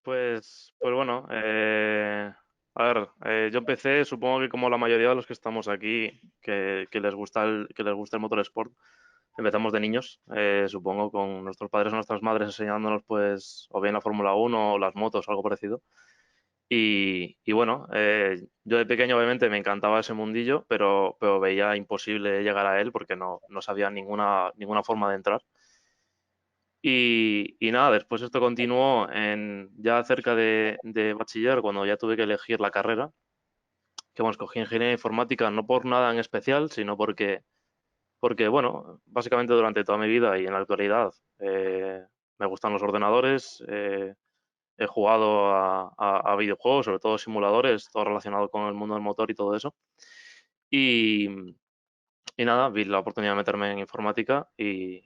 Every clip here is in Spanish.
Pues bueno, a ver, yo empecé, supongo que como la mayoría de los que estamos aquí, que les gusta que les gusta el motorsport, empezamos de niños, supongo, con nuestros padres o nuestras madres enseñándonos, pues, o bien la Fórmula Uno o las motos o algo parecido. Y bueno, yo de pequeño obviamente me encantaba ese mundillo, pero veía imposible llegar a él porque no sabía ninguna forma de entrar. Y nada, después esto continuó ya cerca de bachiller, cuando ya tuve que elegir la carrera, que bueno, escogí ingeniería informática no por nada en especial, sino porque bueno, básicamente durante toda mi vida y en la actualidad me gustan los ordenadores, he jugado a videojuegos, sobre todo simuladores, todo relacionado con el mundo del motor y todo eso. Y, y nada, vi la oportunidad de meterme en informática y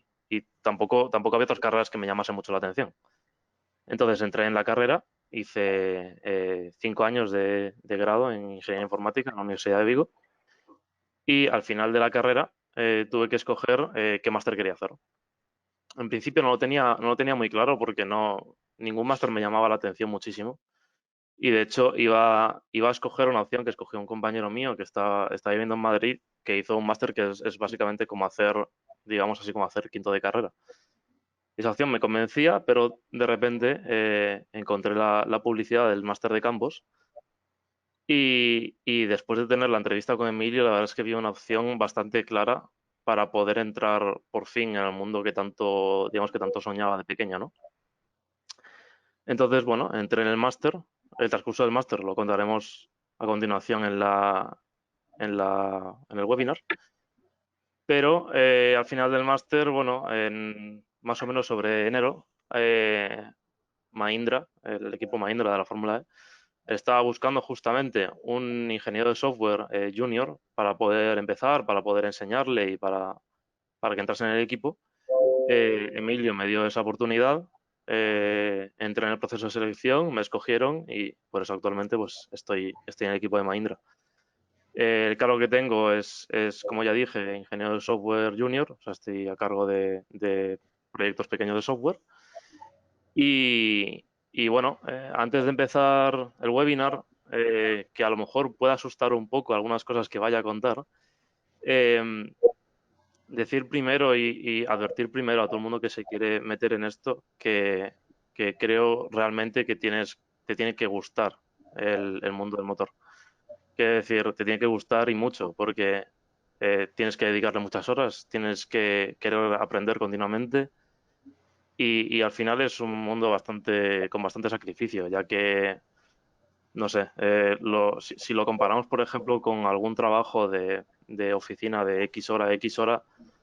tampoco había otras carreras que me llamasen mucho la atención. Entonces entré en la carrera, hice 5 años de grado en Ingeniería Informática en la Universidad de Vigo y al final de la carrera tuve que escoger qué máster quería hacer. En principio no lo tenía muy claro porque ningún máster me llamaba la atención muchísimo y de hecho iba a escoger una opción que escogió un compañero mío que está viviendo en Madrid, que hizo un máster que es básicamente como hacer, digamos así, como hacer quinto de carrera. Esa opción me convencía, pero de repente encontré la publicidad del máster de Campos y después de tener la entrevista con Emilio, la verdad es que vi una opción bastante clara para poder entrar por fin en el mundo que tanto, digamos que tanto soñaba de pequeño, ¿no? Entonces, bueno, entré en el máster. El transcurso del máster lo contaremos a continuación en el webinar. Pero al final del máster, bueno, más o menos sobre enero, Mahindra, el equipo Mahindra de la Fórmula E, estaba buscando justamente un ingeniero de software junior para poder empezar, para poder enseñarle y para que entrase en el equipo. Emilio me dio esa oportunidad, entré en el proceso de selección, me escogieron y por eso actualmente pues estoy en el equipo de Mahindra. El cargo que tengo como ya dije, ingeniero de software junior, o sea, estoy a cargo de proyectos pequeños de software. Y bueno, antes de empezar el webinar, que a lo mejor pueda asustar un poco algunas cosas que vaya a contar, eh, decir primero y advertir primero a todo el mundo que se quiere meter en esto que creo realmente que te tiene que gustar el mundo del motor. Quiero decir, te tiene que gustar y mucho, porque tienes que dedicarle muchas horas, tienes que querer aprender continuamente y al final es un mundo con bastante sacrificio, ya que, no sé, si lo comparamos, por ejemplo, con algún trabajo de oficina de X hora,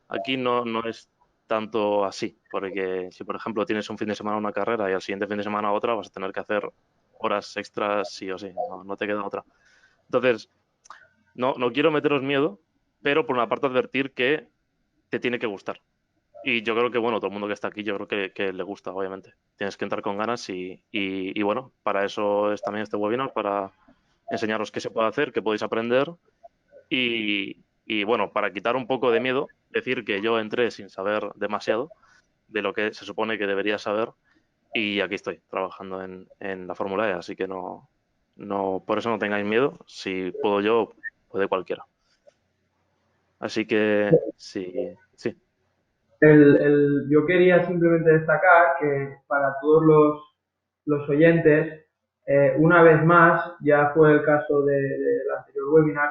aquí no es tanto así, porque si, por ejemplo, tienes un fin de semana una carrera y al siguiente fin de semana otra, vas a tener que hacer horas extras sí o sí, no te queda otra. Entonces, no quiero meteros miedo, pero por una parte advertir que te tiene que gustar. Y yo creo que, bueno, todo el mundo que está aquí, yo creo que le gusta, obviamente. Tienes que entrar con ganas y bueno, para eso es también este webinar, para enseñaros qué se puede hacer, qué podéis aprender y bueno, para quitar un poco de miedo, decir que yo entré sin saber demasiado de lo que se supone que debería saber y aquí estoy trabajando en la Fórmula E, así que por eso no tengáis miedo. Si puedo yo, puede cualquiera. Así que sí, sí. Yo quería simplemente destacar que para todos los oyentes, una vez más, ya fue el caso del anterior webinar,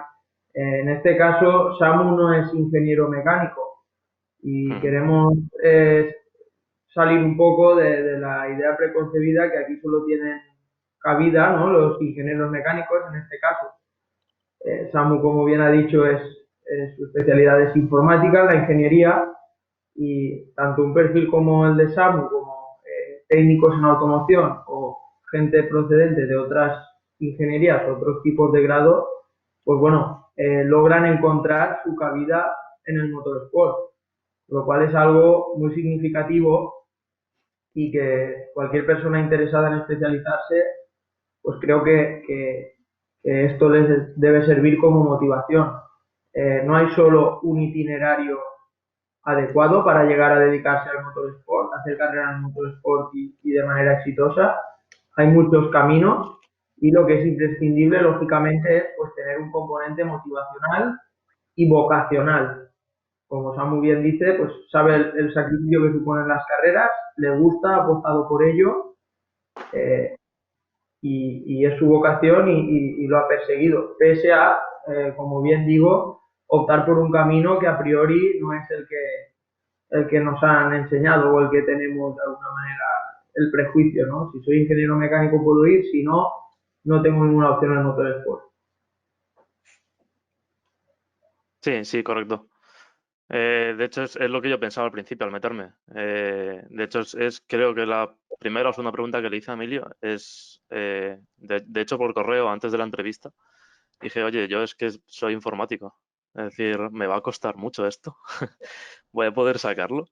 en este caso Samu no es ingeniero mecánico y Ujú. queremos salir un poco de la idea preconcebida que aquí solo tienen cabida, ¿no?, los ingenieros mecánicos en este caso. Samu, como bien ha dicho, su especialidad es informática, la ingeniería, y tanto un perfil como el de Samu, como técnicos en automoción o gente procedente de otras ingenierías, otros tipos de grado, pues bueno, logran encontrar su cabida en el motorsport, lo cual es algo muy significativo y que cualquier persona interesada en especializarse, pues creo que esto les debe servir como motivación. No hay solo un itinerario adecuado para llegar a dedicarse al motorsport, hacer carrera en el motorsport y de manera exitosa. hay muchos caminos y lo que es imprescindible, lógicamente, es pues tener un componente motivacional y vocacional. Como Samu bien dice, pues sabe el sacrificio que suponen las carreras, le gusta, ha apostado por ello eh, y es su vocación y lo ha perseguido, pese a, como bien digo, optar por un camino que a priori no es el que nos han enseñado o el que tenemos de alguna manera el prejuicio, ¿no? Si soy ingeniero mecánico puedo ir, si no, no tengo ninguna opción en el motorsport. Sí, sí, correcto. De hecho, es lo que yo pensaba al principio al meterme. De hecho, creo que la primera o segunda pregunta que le hice a Emilio es, de hecho, por correo antes de la entrevista. Dije, oye, yo es que soy informático. Es decir, me va a costar mucho esto. Voy a poder sacarlo.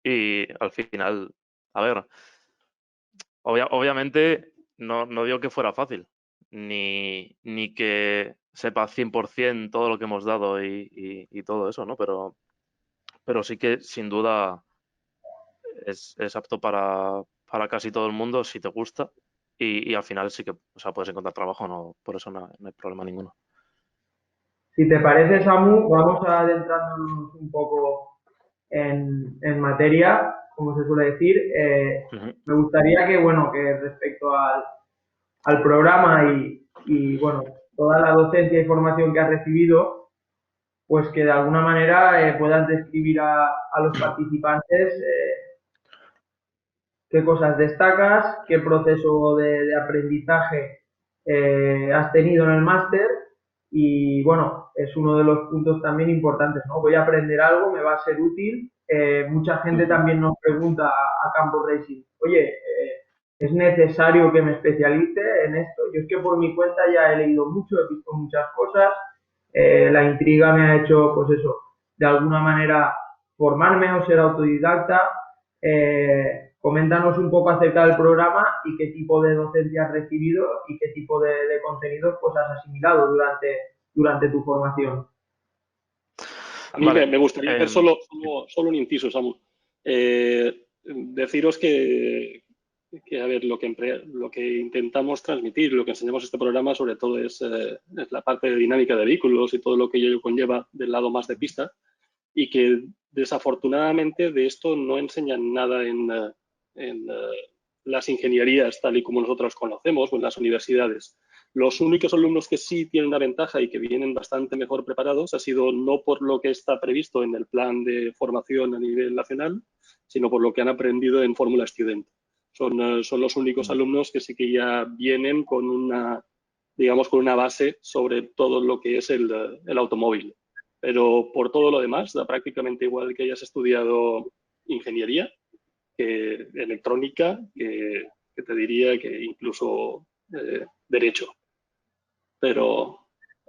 Y al final, a ver, obviamente no digo que fuera fácil, ni que sepa 100% todo lo que hemos dado y todo eso, ¿no? Pero sí que sin duda es apto para casi todo el mundo si te gusta y al final sí que, o sea, puedes encontrar trabajo, no, por eso no hay problema ninguno. Si te parece, Samu, vamos adentrándonos un poco en materia, como se suele decir. Ujú. Me gustaría que, bueno, que respecto al programa bueno, toda la docencia y formación que has recibido, pues que de alguna manera puedas describir a los participantes qué cosas destacas, qué proceso de aprendizaje has tenido en el máster y bueno, es uno de los puntos también importantes, ¿no? Voy a aprender algo, me va a ser útil. Mucha gente Ujú. también nos pregunta a Campo Racing, oye, ¿es necesario que me especialice en esto? Yo es que por mi cuenta ya he leído mucho, he visto muchas cosas, la intriga me ha hecho, pues eso, de alguna manera formarme o ser autodidacta. Coméntanos un poco acerca del programa y qué tipo de docencia has recibido y qué tipo de contenidos pues, has asimilado durante tu formación. A mí Vale. me gustaría hacer solo un inciso, Samu. Deciros a ver, lo que intentamos transmitir, lo que enseñamos en este programa, sobre todo es la parte de dinámica de vehículos y todo lo que ello conlleva del lado más de pista, y que desafortunadamente de esto no enseñan nada en las ingenierías tal y como nosotros conocemos o en las universidades. Los únicos alumnos que sí tienen una ventaja y que vienen bastante mejor preparados ha sido no por lo que está previsto en el plan de formación a nivel nacional, sino por lo que han aprendido en Fórmula Student. Son los únicos alumnos que sí que ya vienen con digamos, con una base sobre todo lo que es el automóvil. Pero por todo lo demás, da prácticamente igual que hayas estudiado ingeniería, que electrónica, que te diría que incluso derecho. Pero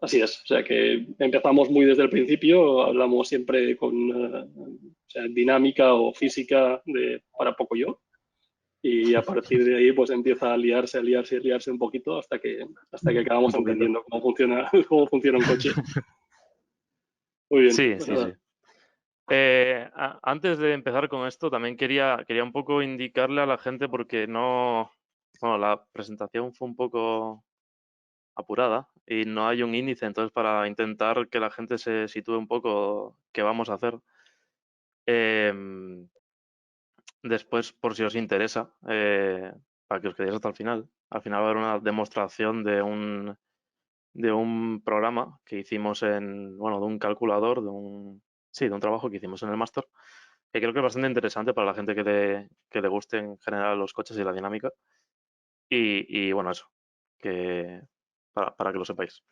así es, o sea que empezamos muy desde el principio, hablamos siempre con o sea, dinámica o física para poco yo, y a partir de ahí pues empieza a liarse un poquito hasta que Un acabamos poquito. entendiendo cómo funciona un coche. Muy bien, Sí, pues sí, sí. nada. Antes de empezar con esto, también quería un poco indicarle a la gente porque no, bueno, la presentación fue un poco apurada y no hay un índice, entonces para intentar que la gente se sitúe un poco qué vamos a hacer. Em, Después, por si os interesa, para que os quedéis hasta el final va a haber una demostración de un programa que hicimos bueno, de un calculador, sí, de un trabajo que hicimos en el máster, que creo que es bastante interesante para la gente que le guste en general los coches y la dinámica. Y bueno, eso, que, para que lo sepáis.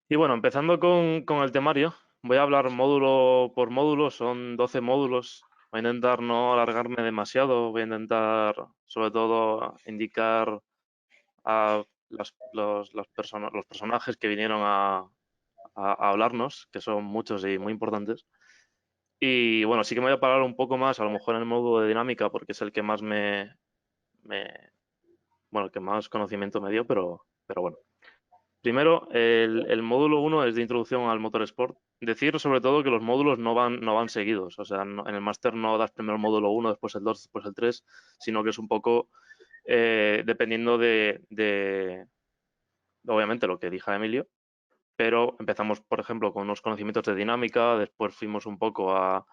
Y bueno, empezando con el temario, voy a hablar módulo por módulo, son 12 módulos. Voy a intentar no alargarme demasiado, voy a intentar sobre todo indicar a los personajes que vinieron a hablarnos, que son muchos y muy importantes. Y bueno, sí que me voy a parar un poco más, a lo mejor en el módulo de dinámica, porque es el que más me- bueno, el que más conocimiento me dio, pero bueno. Primero, el módulo uno es de introducción al motorsport. Decir sobre todo que los módulos no van seguidos. O sea, en el máster no das primero el módulo uno, después el 2, después el 3, sino que es un poco dependiendo de, obviamente, lo que diga Emilio, pero empezamos, por ejemplo, con unos conocimientos de dinámica, después fuimos un poco a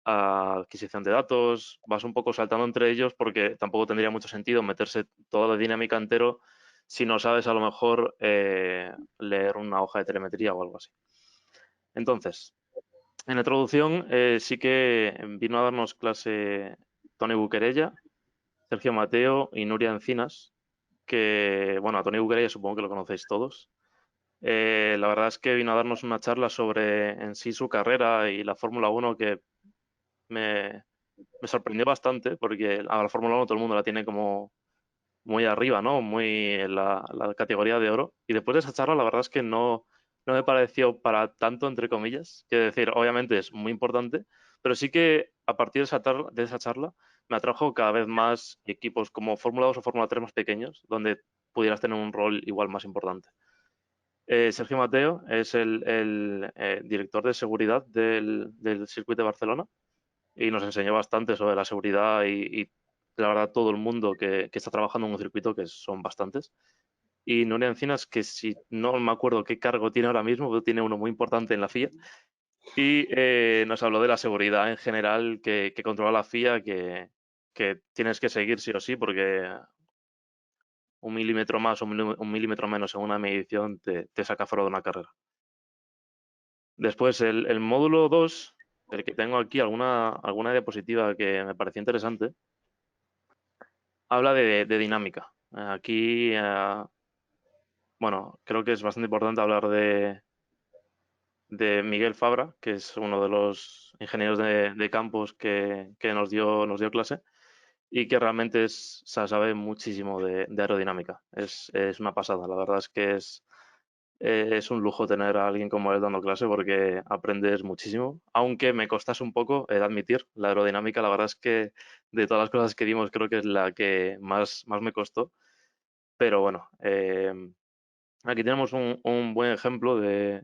adquisición de datos, vas un poco saltando entre ellos porque tampoco tendría mucho sentido meterse toda la dinámica entero si no sabes a lo mejor leer una hoja de telemetría o algo así. Entonces, en la introducción sí que vino a darnos clase Tony Buquerella, Sergio Mateo y Nuria Encinas, que, bueno, a Tony Buquerella supongo que lo conocéis todos. La verdad es que vino a darnos una charla sobre en sí su carrera y la Fórmula 1 que me, me sorprendió bastante porque a la Fórmula 1 todo el mundo la tiene como muy arriba, ¿no? Muy en la categoría de oro. Y después de esa charla, la verdad es que no me pareció para tanto, entre comillas. Quiero decir, obviamente es muy importante, pero sí que a partir de esa charla me atrajo cada vez más equipos como Fórmula 2 o Fórmula 3 más pequeños, donde pudieras tener un rol igual más importante. Sergio Mateo es el director de seguridad del circuito de Barcelona y nos enseñó bastante sobre la seguridad y la verdad todo el mundo que está trabajando en un circuito, que son bastantes. Y Nuria Encinas, que si no me acuerdo qué cargo tiene ahora mismo, pero tiene uno muy importante en la FIA, y nos habló de la seguridad en general que controla la FIA, que tienes que seguir sí o sí, porque un milímetro más o un milímetro menos en una medición te saca fuera de una carrera. Después, el módulo 2, del que tengo aquí alguna diapositiva que me pareció interesante, habla de dinámica. Aquí, bueno, creo que es bastante importante hablar de Miguel Fabra, que es uno de los ingenieros de campos que nos dio clase y que realmente o sea, sabe muchísimo de aerodinámica. Es una pasada, la verdad es que es un lujo tener a alguien como él dando clase porque aprendes muchísimo, aunque me costase un poco admitir la aerodinámica. La verdad es que de todas las cosas que dimos creo que es la que más me costó. Pero bueno, aquí tenemos un buen ejemplo de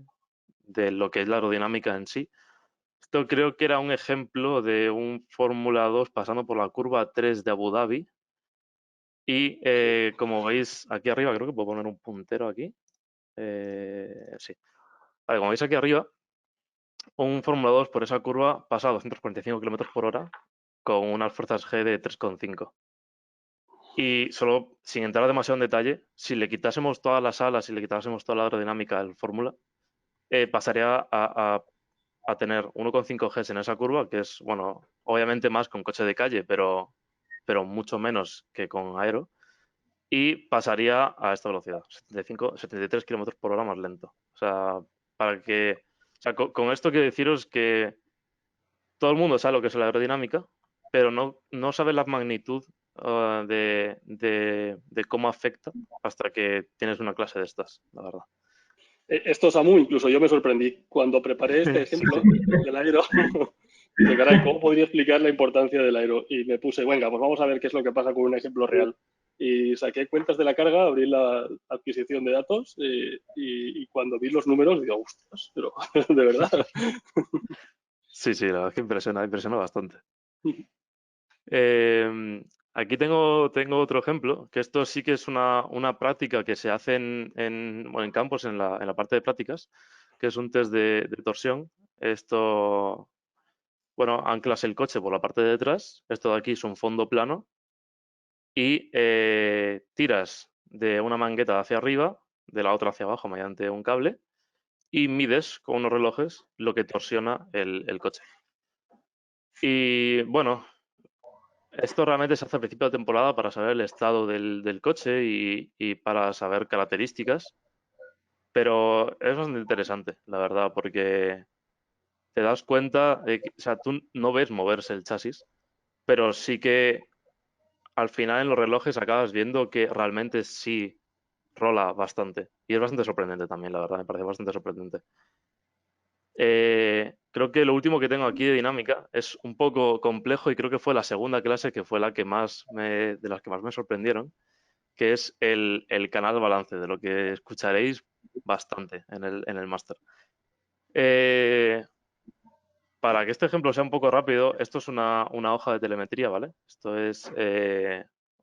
lo que es la aerodinámica en sí. Esto creo que era un ejemplo de un Fórmula 2 pasando por la curva 3 de Abu Dhabi. Y como veis aquí arriba, creo que puedo poner un puntero aquí. Sí. Vale, como veis aquí arriba, un Fórmula 2 por esa curva pasa a 245 km por hora con unas fuerzas G de 3,5. Y solo, sin entrar demasiado en detalle, si le quitásemos todas las alas, si le quitásemos toda la aerodinámica del Fórmula, pasaría a tener 1,5 Gs en esa curva, que es, bueno, obviamente más con coche de calle, pero mucho menos que con aero, y pasaría a esta velocidad, 73 km por hora más lento. O sea, o sea, con esto quiero deciros que todo el mundo sabe lo que es la aerodinámica, pero no sabe la magnitud de cómo afecta hasta que tienes una clase de estas, la verdad. Esto, Samu, incluso yo me sorprendí. Cuando preparé este Sí, ejemplo sí. del aero, dije, caray, ¿cómo podría explicar la importancia del aero? Y me puse, venga, pues vamos a ver qué es lo que pasa con un ejemplo real. Y saqué cuentas de la carga, abrí la adquisición de datos y cuando vi los números, digo, ostras, pero de verdad. Sí, sí, la verdad es que impresiona bastante. Aquí tengo otro ejemplo, que esto sí que es una práctica que se hace bueno, en campos, en la parte de prácticas, que es un test de torsión. Esto, bueno, anclas el coche por la parte de detrás, esto de aquí es un fondo plano, y tiras de una mangueta hacia arriba, de la otra hacia abajo mediante un cable, y mides con unos relojes lo que torsiona el coche. Y bueno, esto realmente se hace a principio de temporada para saber el estado del coche y para saber características, pero es bastante interesante, la verdad, porque te das cuenta de que, o sea, tú no ves moverse el chasis, pero sí que al final en los relojes acabas viendo que realmente sí rola bastante. Y es bastante sorprendente también, la verdad, me parece bastante sorprendente. Creo que lo último que tengo aquí de dinámica es un poco complejo y creo que fue la segunda clase que fue de las que más me sorprendieron, que es el canal balance, de lo que escucharéis bastante en el máster. Eh, para que este ejemplo sea un poco rápido, esto es una hoja de telemetría, ¿vale? Esto es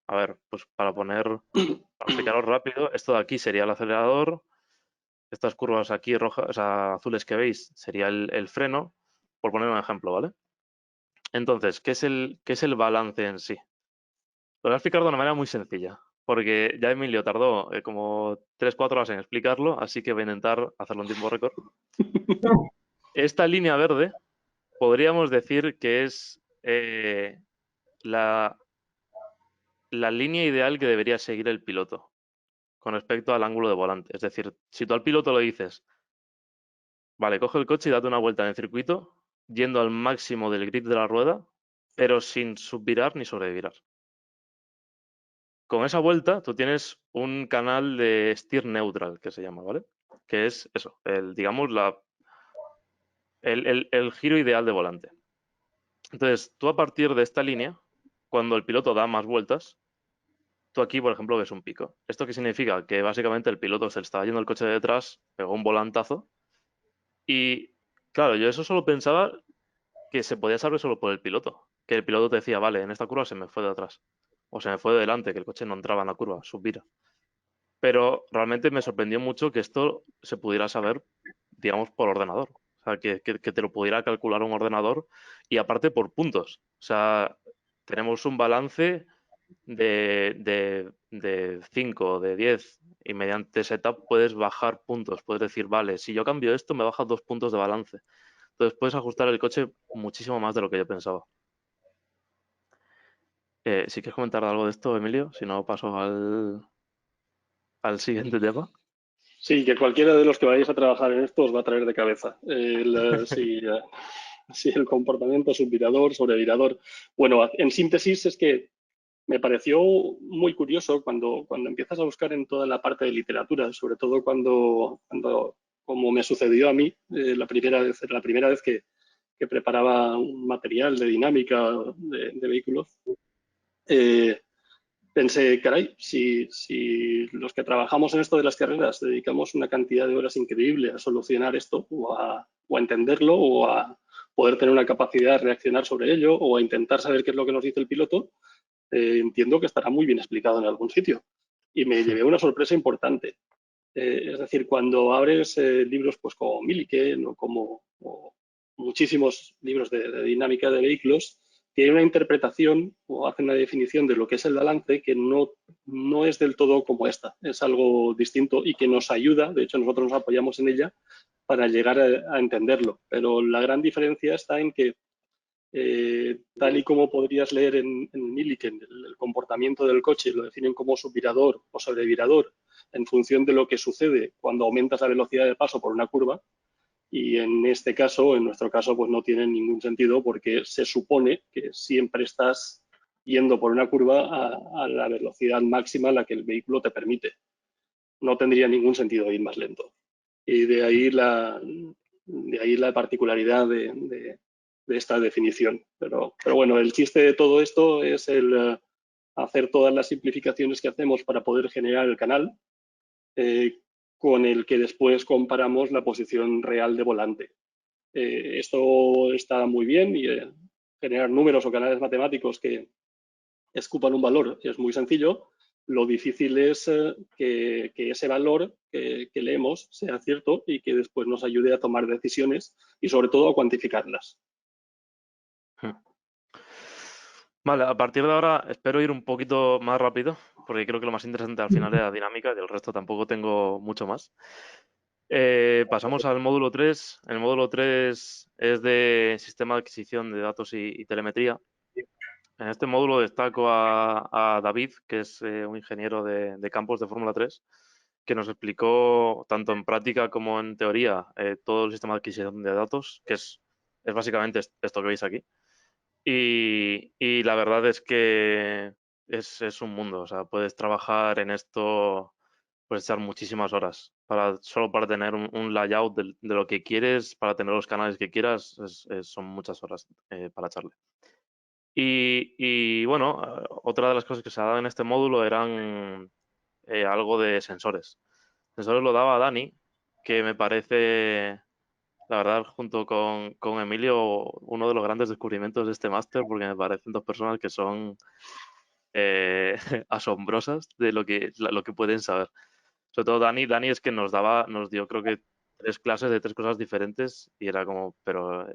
a ver, pues para explicaros rápido, esto de aquí sería el acelerador, estas curvas aquí rojas, o sea, azules que veis, sería el freno, por poner un ejemplo, ¿vale? Entonces, qué es el balance en sí? Lo voy a explicar de una manera muy sencilla, porque ya Emilio tardó como 3 4 horas en explicarlo, así que voy a intentar hacerlo en tiempo récord. Esta línea verde podríamos decir que es la, la línea ideal que debería seguir el piloto con respecto al ángulo de volante. Es decir, si tú al piloto le dices, vale, coge el coche y date una vuelta en el circuito, yendo al máximo del grip de la rueda, pero sin subvirar ni sobrevirar. Con esa vuelta tú tienes un canal de steer neutral, que se llama, ¿vale? Que es eso, digamos, el giro ideal de volante. Entonces, tú a partir de esta línea, cuando el piloto da más vueltas, tú aquí, por ejemplo, ves un pico. ¿Esto qué significa? Que básicamente el piloto se le estaba yendo el coche de detrás, pegó un volantazo y, claro, yo eso solo pensaba que se podía saber solo por el piloto. Que el piloto te decía, vale, en esta curva se me fue de atrás. O se me fue de delante, que el coche no entraba en la curva, subvira. Pero realmente me sorprendió mucho que esto se pudiera saber, digamos, por ordenador. O sea, que te lo pudiera calcular un ordenador y aparte por puntos. O sea, tenemos un balance de 5, de 10 y mediante setup puedes bajar puntos. Puedes decir, vale, si yo cambio esto me baja 2 puntos de balance. Entonces puedes ajustar el coche muchísimo más de lo que yo pensaba. Si quieres comentar algo de esto, Emilio, si no paso al siguiente tema. Sí, que cualquiera de los que vayáis a trabajar en esto os va a traer de cabeza. Si el comportamiento subvirador, sobrevirador. Bueno, en síntesis es que me pareció muy curioso cuando empiezas a buscar en toda la parte de literatura, sobre todo cuando como me sucedió a mí, la primera vez que preparaba un material de dinámica de vehículos, eh, pensé, caray, si los que trabajamos en esto de las carreras dedicamos una cantidad de horas increíble a solucionar esto o a entenderlo o a poder tener una capacidad de reaccionar sobre ello o a intentar saber qué es lo que nos dice el piloto, entiendo que estará muy bien explicado en algún sitio. Y me llevé una sorpresa importante. Es decir, cuando abres libros pues, como Milliken o muchísimos libros de dinámica de vehículos, tiene una interpretación o hace una definición de lo que es el balance que no es del todo como esta. Es algo distinto y que nos ayuda, de hecho nosotros nos apoyamos en ella para llegar a entenderlo. Pero la gran diferencia está en que tal y como podrías leer en Milliken, el comportamiento del coche lo definen como subvirador o sobrevirador en función de lo que sucede cuando aumentas la velocidad de paso por una curva. Y en este caso, en nuestro caso, pues no tiene ningún sentido porque se supone que siempre estás yendo por una curva a la velocidad máxima a la que el vehículo te permite. No tendría ningún sentido ir más lento. Y de ahí la particularidad de esta definición. Pero bueno, el chiste de todo esto es el hacer todas las simplificaciones que hacemos para poder generar el canal con el que después comparamos la posición real de volante. Esto está muy bien y generar números o canales matemáticos que escupan un valor es muy sencillo. Lo difícil es que ese valor que leemos sea cierto y que después nos ayude a tomar decisiones y sobre todo a cuantificarlas. Vale, a partir de ahora espero ir un poquito más rápido, porque creo que lo más interesante al final es la dinámica y el resto tampoco tengo mucho más. Pasamos al módulo 3. El módulo 3 es de sistema de adquisición de datos y telemetría. En este módulo destaco a David, que es un ingeniero de campos de Fórmula 3, que nos explicó tanto en práctica como en teoría todo el sistema de adquisición de datos, que es básicamente esto que veis aquí. Y la verdad es que es un mundo, o sea, puedes trabajar en esto, puedes echar muchísimas horas solo para tener un layout de lo que quieres, para tener los canales que quieras, son muchas horas para echarle. Y bueno, otra de las cosas que se ha dado en este módulo eran algo de sensores. Sensores lo daba Dani, que me parece, la verdad, junto con Emilio, uno de los grandes descubrimientos de este máster, porque me parecen dos personas que son asombrosas de lo que pueden saber. Sobre todo Dani es que nos dio creo que 3 clases de 3 cosas diferentes y era como, pero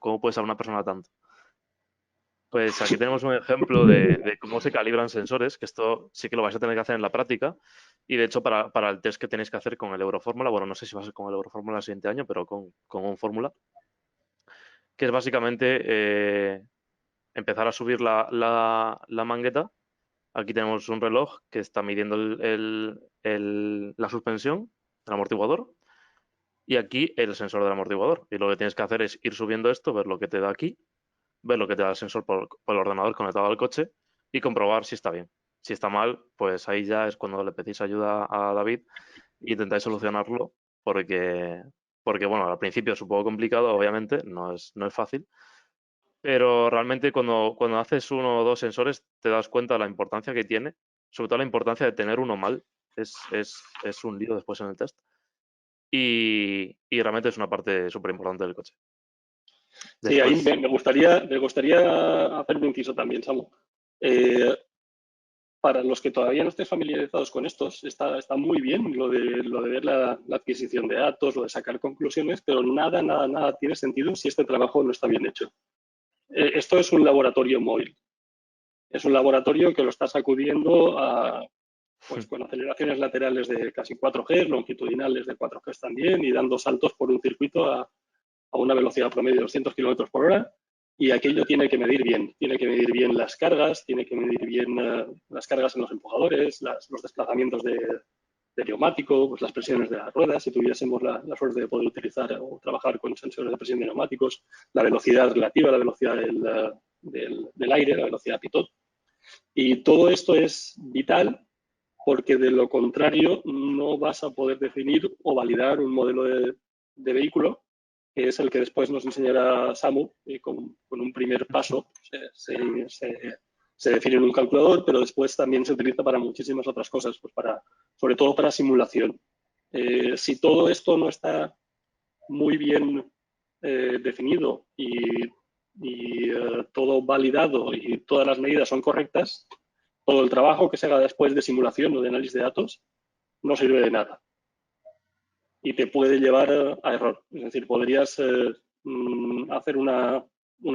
¿cómo puede saber una persona tanto? Pues aquí tenemos un ejemplo de cómo se calibran sensores, que esto sí que lo vais a tener que hacer en la práctica. Y de hecho, para el test que tenéis que hacer con el Eurofórmula, bueno, no sé si va a ser con el Eurofórmula el siguiente año, pero con un fórmula, que es básicamente empezar a subir la mangueta. Aquí tenemos un reloj que está midiendo la suspensión, el amortiguador, y aquí el sensor del amortiguador. Y lo que tienes que hacer es ir subiendo esto, ver lo que te da aquí, ver lo que te da el sensor por el ordenador conectado al coche y comprobar si está bien. Si está mal, pues ahí ya es cuando le pedís ayuda a David e intentáis solucionarlo porque, porque bueno, al principio es un poco complicado, obviamente, no es fácil, pero realmente cuando haces uno o dos sensores te das cuenta de la importancia que tiene, sobre todo la importancia de tener uno mal, es un lío después en el test y realmente es una parte súper importante del coche. Sí, ahí Después, me gustaría hacer un inciso también, Samu. Para los que todavía no estén familiarizados con estos, está muy bien lo de ver la adquisición de datos, lo de sacar conclusiones, pero nada tiene sentido si este trabajo no está bien hecho. Esto es un laboratorio móvil. Es un laboratorio que lo está sacudiendo pues, con aceleraciones laterales de casi 4G, longitudinales de 4G también, y dando saltos por un circuito a una velocidad promedio de 200 kilómetros por hora. Y aquello tiene que medir bien las cargas, tiene que medir bien las cargas en los empujadores, los desplazamientos de neumático, pues las presiones de las ruedas, si tuviésemos la suerte de poder utilizar o trabajar con sensores de presión de neumáticos, la velocidad relativa, la velocidad del aire, la velocidad pitot. Y todo esto es vital porque de lo contrario no vas a poder definir o validar un modelo de vehículo, que es el que después nos enseñará Samu, y con un primer paso se define en un calculador, pero después también se utiliza para muchísimas otras cosas, pues sobre todo para simulación. Si todo esto no está muy bien definido y todo validado y todas las medidas son correctas, todo el trabajo que se haga después de simulación o de análisis de datos no sirve de nada y te puede llevar a error. Es decir, podrías hacer una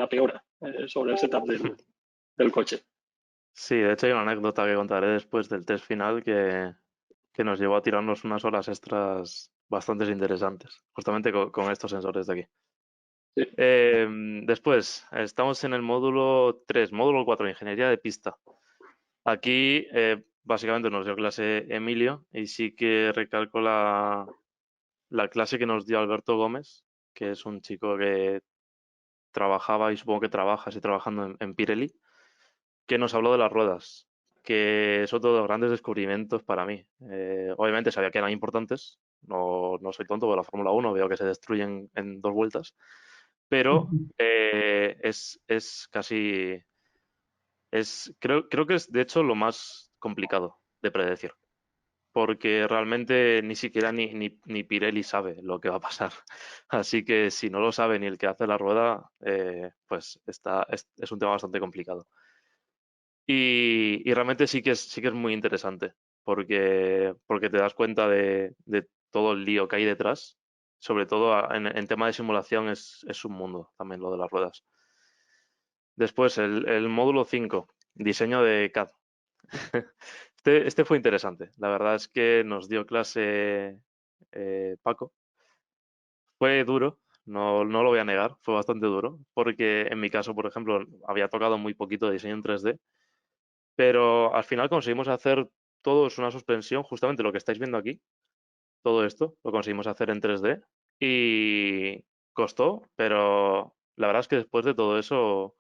peora sobre el setup del coche. sí, de hecho hay una anécdota que contaré después del test final que nos llevó a tirarnos unas horas extras bastante interesantes, justamente con estos sensores de aquí. Sí. Después, estamos en el módulo 3, módulo 4, Ingeniería de Pista. Aquí, básicamente, nos dio clase Emilio y sí que recalco la clase que nos dio Alberto Gómez, que es un chico que trabajaba y supongo que trabaja, sí, trabajando en Pirelli, que nos habló de las ruedas, que es otro de los grandes descubrimientos para mí. Obviamente sabía que eran importantes, no soy tonto, de la Fórmula 1 veo que se destruyen en 2 vueltas, pero es casi, creo que es de hecho lo más complicado de predecir, porque realmente ni siquiera ni Pirelli sabe lo que va a pasar. Así que si no lo sabe ni el que hace la rueda, pues es un tema bastante complicado. Y realmente sí que es muy interesante, porque te das cuenta de todo el lío que hay detrás. Sobre todo en tema de simulación es un mundo también lo de las ruedas. Después, el módulo 5, diseño de CAD. Este fue interesante. La verdad es que nos dio clase Paco. Fue duro, no lo voy a negar, fue bastante duro, porque en mi caso, por ejemplo, había tocado muy poquito de diseño en 3D, pero al final conseguimos hacer todo es una suspensión, justamente lo que estáis viendo aquí, todo esto lo conseguimos hacer en 3D y costó, pero la verdad es que después de todo eso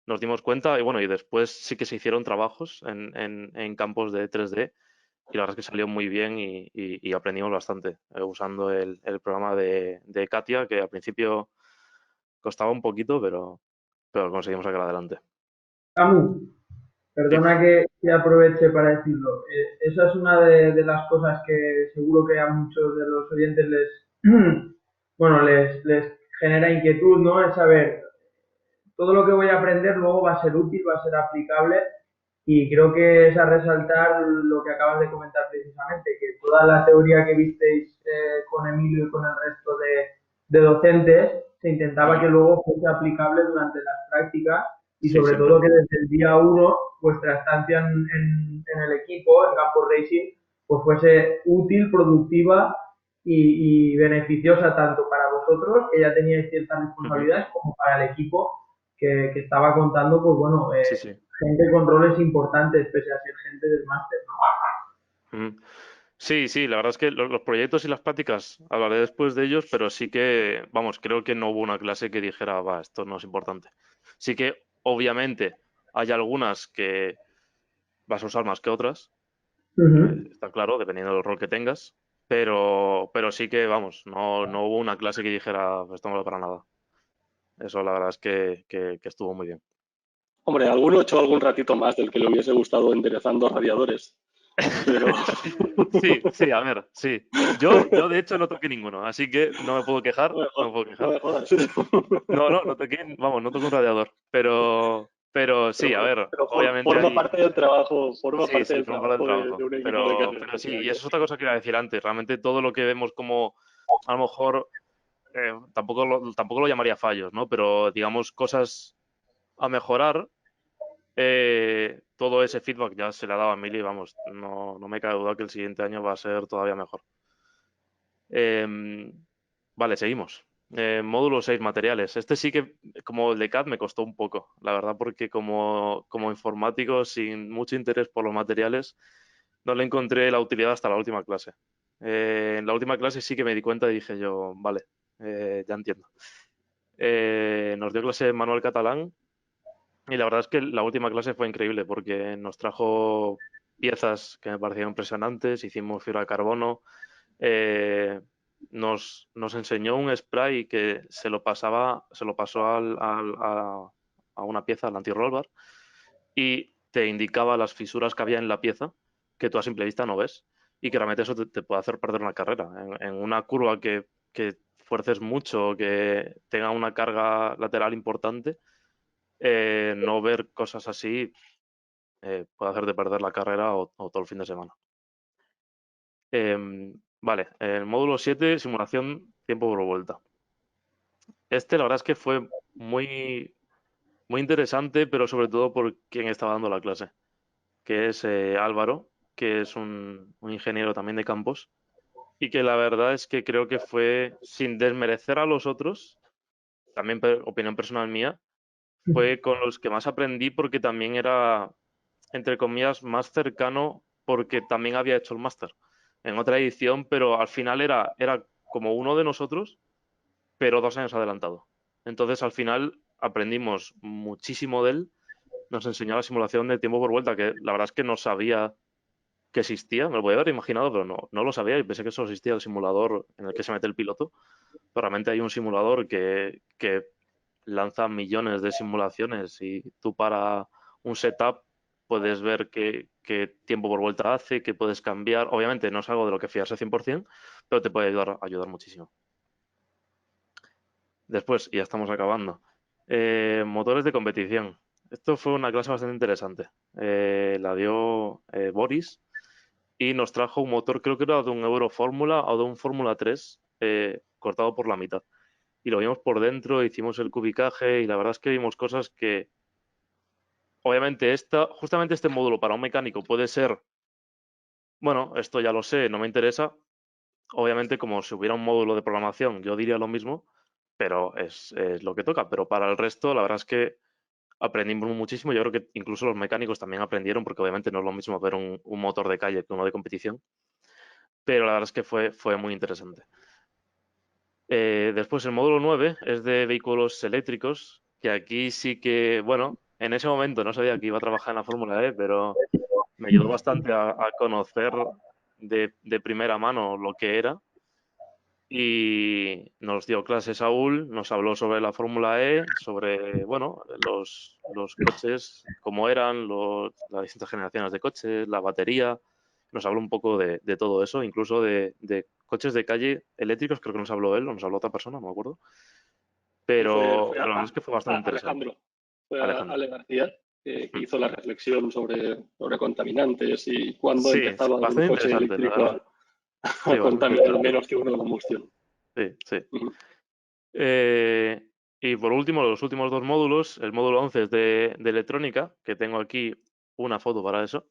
nos dimos cuenta y bueno, y después sí que se hicieron trabajos en campos de 3D y la verdad es que salió muy bien y aprendimos bastante usando el programa de Katia, que al principio costaba un poquito, pero lo conseguimos sacar adelante. Camus, Sí. perdona que aproveche para decirlo. Esa es una de las cosas que seguro que a muchos de los oyentes bueno, les genera inquietud, ¿no? Es saber, todo lo que voy a aprender luego va a ser útil, va a ser aplicable. Y creo que es a resaltar lo que acabas de comentar precisamente, que toda la teoría que visteis con Emilio y con el resto de docentes se intentaba Ujú. que luego fuese aplicable durante las prácticas y Sí, sobre siempre. todo que desde el día uno vuestra estancia en el equipo, en Campo Racing, pues fuese útil, productiva y beneficiosa tanto para vosotros, que ya teníais ciertas Ujú. responsabilidades, como para el equipo que estaba contando, pues bueno, Sí, sí. gente con roles importantes, pese a ser gente del máster, ¿no? Ujú. Sí, sí, la verdad es que los proyectos y las prácticas hablaré después de ellos, pero sí que, vamos, creo que no hubo una clase que dijera, va, esto no es importante. Sí que, obviamente, hay algunas que vas a usar más que otras, Uh -huh. está claro, dependiendo del rol que tengas, pero sí que, vamos, no hubo una clase que dijera, "Pues esto no vale para nada". Eso la verdad es que estuvo muy bien. Hombre, alguno echó algún ratito más del que le hubiese gustado enderezando radiadores, pero Sí, sí, a ver, sí. Yo de hecho no toqué ninguno, así que no me puedo quejar, no me puedo no quejar. me jodas. No toqué, vamos, no toqué un radiador, pero Pero sí, a bueno, ver, obviamente hay, forma sí, parte sí, del forma parte del trabajo de trabajo, un equipo de carrera, pero o sí, sea y que eso es otra cosa que iba a decir antes, realmente todo lo que vemos como, a lo mejor, tampoco lo llamaría fallos, ¿no? Pero digamos cosas a mejorar, todo ese feedback ya se le ha dado a Mili, vamos, no me cabe duda que el siguiente año va a ser todavía mejor. Em, vale, seguimos. Módulo 6 materiales. Este sí que, como el de CAD, me costó un poco, la verdad, porque como informático, sin mucho interés por los materiales, no le encontré la utilidad hasta la última clase. En la última clase sí que me di cuenta y dije yo, vale, ya entiendo. Nos dio clase manual catalán y la verdad es que la última clase fue increíble porque nos trajo piezas que me parecieron impresionantes, hicimos fibra de carbono, eh, nos enseñó un spray que se lo pasó a una pieza, al anti-roll bar, y te indicaba las fisuras que había en la pieza que tú a simple vista no ves y que realmente eso te puede hacer perder una carrera. En una curva que fuerces mucho o que tenga una carga lateral importante, no ver cosas así puede hacerte perder la carrera o todo el fin de semana. Vale, el módulo 7 simulación tiempo por vuelta. Este la verdad es que fue muy, muy interesante, pero sobre todo por quien estaba dando la clase, que es Álvaro, que es un ingeniero también de campos, y que la verdad es que creo que fue, sin desmerecer a los otros, también opinión personal mía, fue con los que más aprendí porque también era, entre comillas, más cercano porque también había hecho el máster en otra edición, pero al final era como uno de nosotros, pero 2 años adelantado. Entonces, al final aprendimos muchísimo de él, nos enseñó la simulación de tiempo por vuelta, que la verdad es que no sabía que existía, me lo podía haber imaginado, pero no lo sabía y pensé que solo existía el simulador en el que se mete el piloto, pero realmente hay un simulador que lanza millones de simulaciones y tú para un setup puedes ver qué tiempo por vuelta hace, qué puedes cambiar. Obviamente no es algo de lo que fiarse 100%, pero te puede ayudar muchísimo. Después, y ya estamos acabando. Motores de competición. Esto fue una clase bastante interesante. La dio Boris y nos trajo un motor, creo que era de un Euro Fórmula o de un Fórmula 3 cortado por la mitad. Y lo vimos por dentro, hicimos el cubicaje y la verdad es que vimos cosas que, obviamente, justamente este módulo para un mecánico puede ser, bueno, esto ya lo sé, no me interesa. Obviamente, como si hubiera un módulo de programación, yo diría lo mismo, pero es lo que toca. Pero para el resto, la verdad es que aprendimos muchísimo. Yo creo que incluso los mecánicos también aprendieron, porque obviamente no es lo mismo ver un motor de calle que uno de competición. Pero la verdad es que fue muy interesante. Después el módulo 9 es de vehículos eléctricos, que aquí sí que, bueno, en ese momento no sabía que iba a trabajar en la Fórmula E, pero me ayudó bastante a conocer de primera mano lo que era. Y nos dio clase Saúl, nos habló sobre la Fórmula E, sobre, bueno, los coches, cómo eran, las distintas generaciones de coches, la batería. Nos habló un poco de todo eso, incluso de coches de calle eléctricos, creo que nos habló él, o nos habló otra persona, no me acuerdo. fue, Pero fue la verdad es que fue bastante interesante. Alejandro, fue Alejandro. Ale García, que hizo la reflexión sobre contaminantes y cuándo Sí, empezaba un bastante coche interesante, la eléctrico verdad. a Sí, bastante contaminar interesante. menos que uno de combustión. Sí, sí. Ujú. Eh, y por último, los últimos dos módulos, el módulo 11 es de electrónica, que tengo aquí una foto para eso,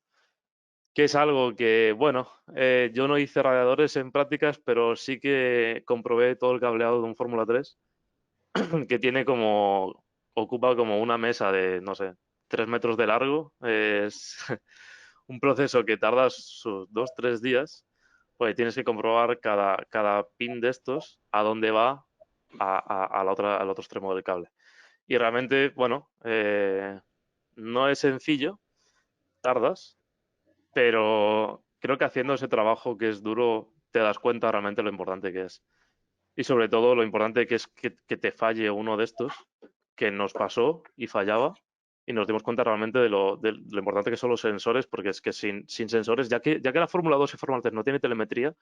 que es algo que, bueno, yo no hice radiadores en prácticas, pero sí que comprobé todo el cableado de un Fórmula 3, que tiene como, ocupa como una mesa de, no sé, 3 metros de largo. Es un proceso que tardas sus 2, 3 días, pues tienes que comprobar cada pin de estos a dónde va a la otra, al otro extremo del cable. Y realmente, bueno, no es sencillo, tardas, pero creo que haciendo ese trabajo que es duro te das cuenta realmente lo importante que es. Y sobre todo lo importante que es que te falle uno de estos, que nos pasó y fallaba, y nos dimos cuenta realmente de lo importante que son los sensores, porque es que sin sensores, ya que la Fórmula 2 y Fórmula 3 no tiene telemetría,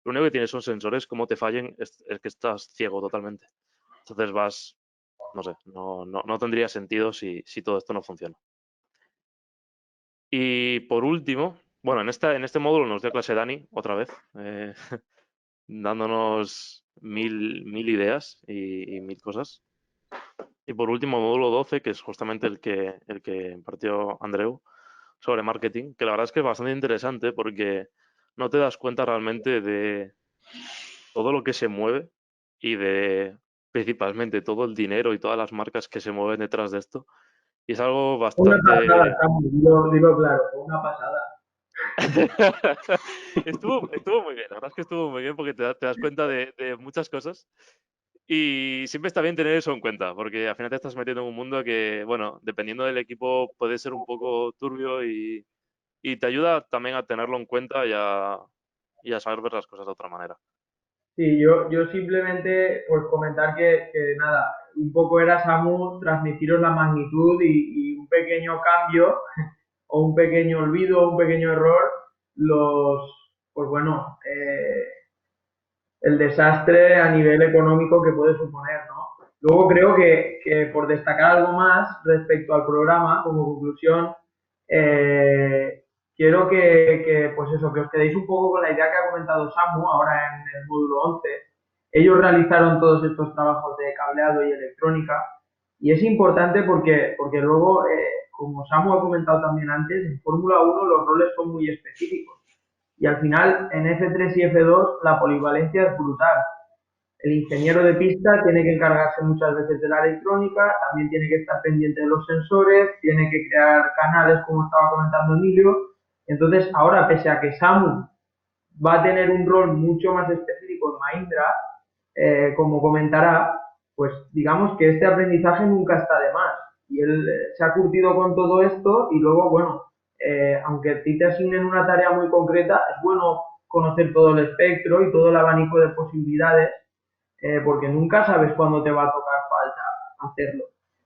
lo único que tiene son sensores, como te fallen es que estás ciego totalmente. Entonces no sé, no tendría sentido si todo esto no funciona. Y por último, bueno, en este módulo nos dio clase Dani otra vez, dándonos mil ideas y mil cosas. Y por último, módulo 12, que es justamente el que impartió Andreu sobre marketing, que la verdad es que es bastante interesante porque no te das cuenta realmente de todo lo que se mueve y de principalmente todo el dinero y todas las marcas que se mueven detrás de esto. Y es algo Una pasada, bastante... Samu, dilo claro, una pasada. Estuvo muy bien, la verdad es que estuvo muy bien porque te das cuenta de muchas cosas y siempre está bien tener eso en cuenta porque al final te estás metiendo en un mundo que, bueno, dependiendo del equipo puede ser un poco turbio y te ayuda también a tenerlo en cuenta y a saber ver las cosas de otra manera. Sí, yo simplemente pues comentar que nada, un poco era Samu transmitiros la magnitud y un pequeño cambio o un pequeño olvido, un pequeño error, pues bueno, el desastre a nivel económico que puede suponer, ¿no? Luego creo que por destacar algo más respecto al programa, como conclusión, quiero pues eso, que os quedéis un poco con la idea que ha comentado Samu ahora en el módulo 11. Ellos realizaron todos estos trabajos de cableado y electrónica y es importante porque luego, como Samu ha comentado también antes, en Fórmula 1 los roles son muy específicos y al final en F3 y F2 la polivalencia es brutal. El ingeniero de pista tiene que encargarse muchas veces de la electrónica, también tiene que estar pendiente de los sensores, tiene que crear canales, como estaba comentando Emilio. Entonces, ahora, pese a que Samu va a tener un rol mucho más específico en Mahindra, como comentará, pues digamos que este aprendizaje nunca está de más. Y él se ha curtido con todo esto y luego, bueno, aunque a ti te asignen una tarea muy concreta, es bueno conocer todo el espectro y todo el abanico de posibilidades, porque nunca sabes cuándo te va a tocar falta hacerlo.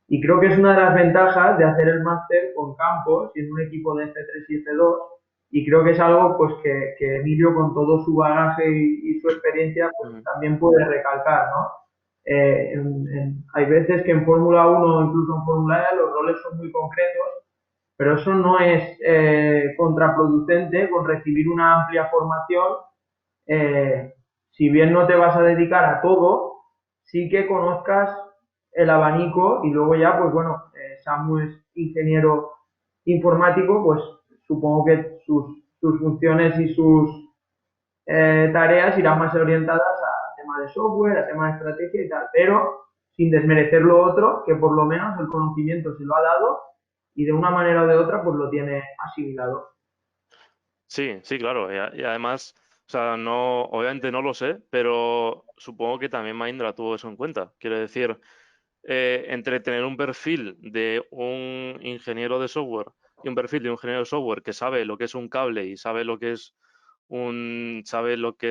Y creo que es una de las ventajas de hacer el máster con campos y en un equipo de F3 y F2, y creo que es algo pues que Emilio con todo su bagaje y su experiencia pues, Ujú. también puede recalcar, ¿no? Hay veces que en Fórmula 1 o incluso en Fórmula E los roles son muy concretos, pero eso no es contraproducente con recibir una amplia formación. Si bien no te vas a dedicar a todo, sí que conozcas el abanico y luego ya, pues bueno, Samu es ingeniero informático, pues supongo que sus funciones y sus tareas irán más orientadas a tema de software, a tema de estrategia y tal, pero sin desmerecer lo otro, que por lo menos el conocimiento se lo ha dado y de una manera o de otra pues lo tiene asimilado. Sí, sí, claro. Y además, o sea, no, obviamente no lo sé, pero supongo que también Mahindra tuvo eso en cuenta. Quiero decir, entre tener un perfil de un ingeniero de software y un perfil de un ingeniero de software que sabe lo que es un cable y sabe lo que es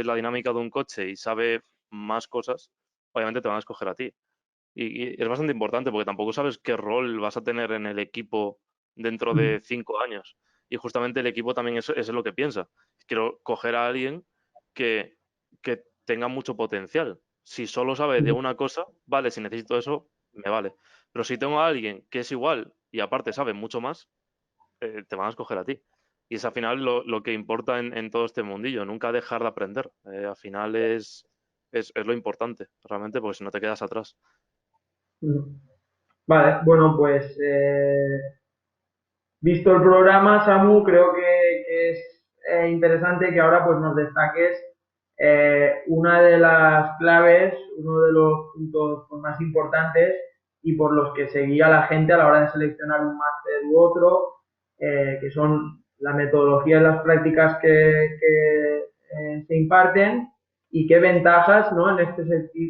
la dinámica de un coche y sabe más cosas, obviamente te van a escoger a ti. Y es bastante importante porque tampoco sabes qué rol vas a tener en el equipo dentro de 5 años. Y justamente el equipo también es lo que piensa. Quiero coger a alguien que, que tenga mucho potencial. Si solo sabe de una cosa, vale, si necesito eso, me vale. Pero si tengo a alguien que es igual y aparte sabe mucho más, te van a escoger a ti. Y es al final lo que importa en todo este mundillo, nunca dejar de aprender. Al final es lo importante, realmente, porque si no te quedas atrás. Mm. Vale, bueno, pues visto el programa, Samu, creo que es interesante que ahora pues nos destaques una de las claves, uno de los puntos pues, más importantes y por los que se guía la gente a la hora de seleccionar un máster u otro, que son la metodología y las prácticas que se imparten y qué ventajas, ¿no? En este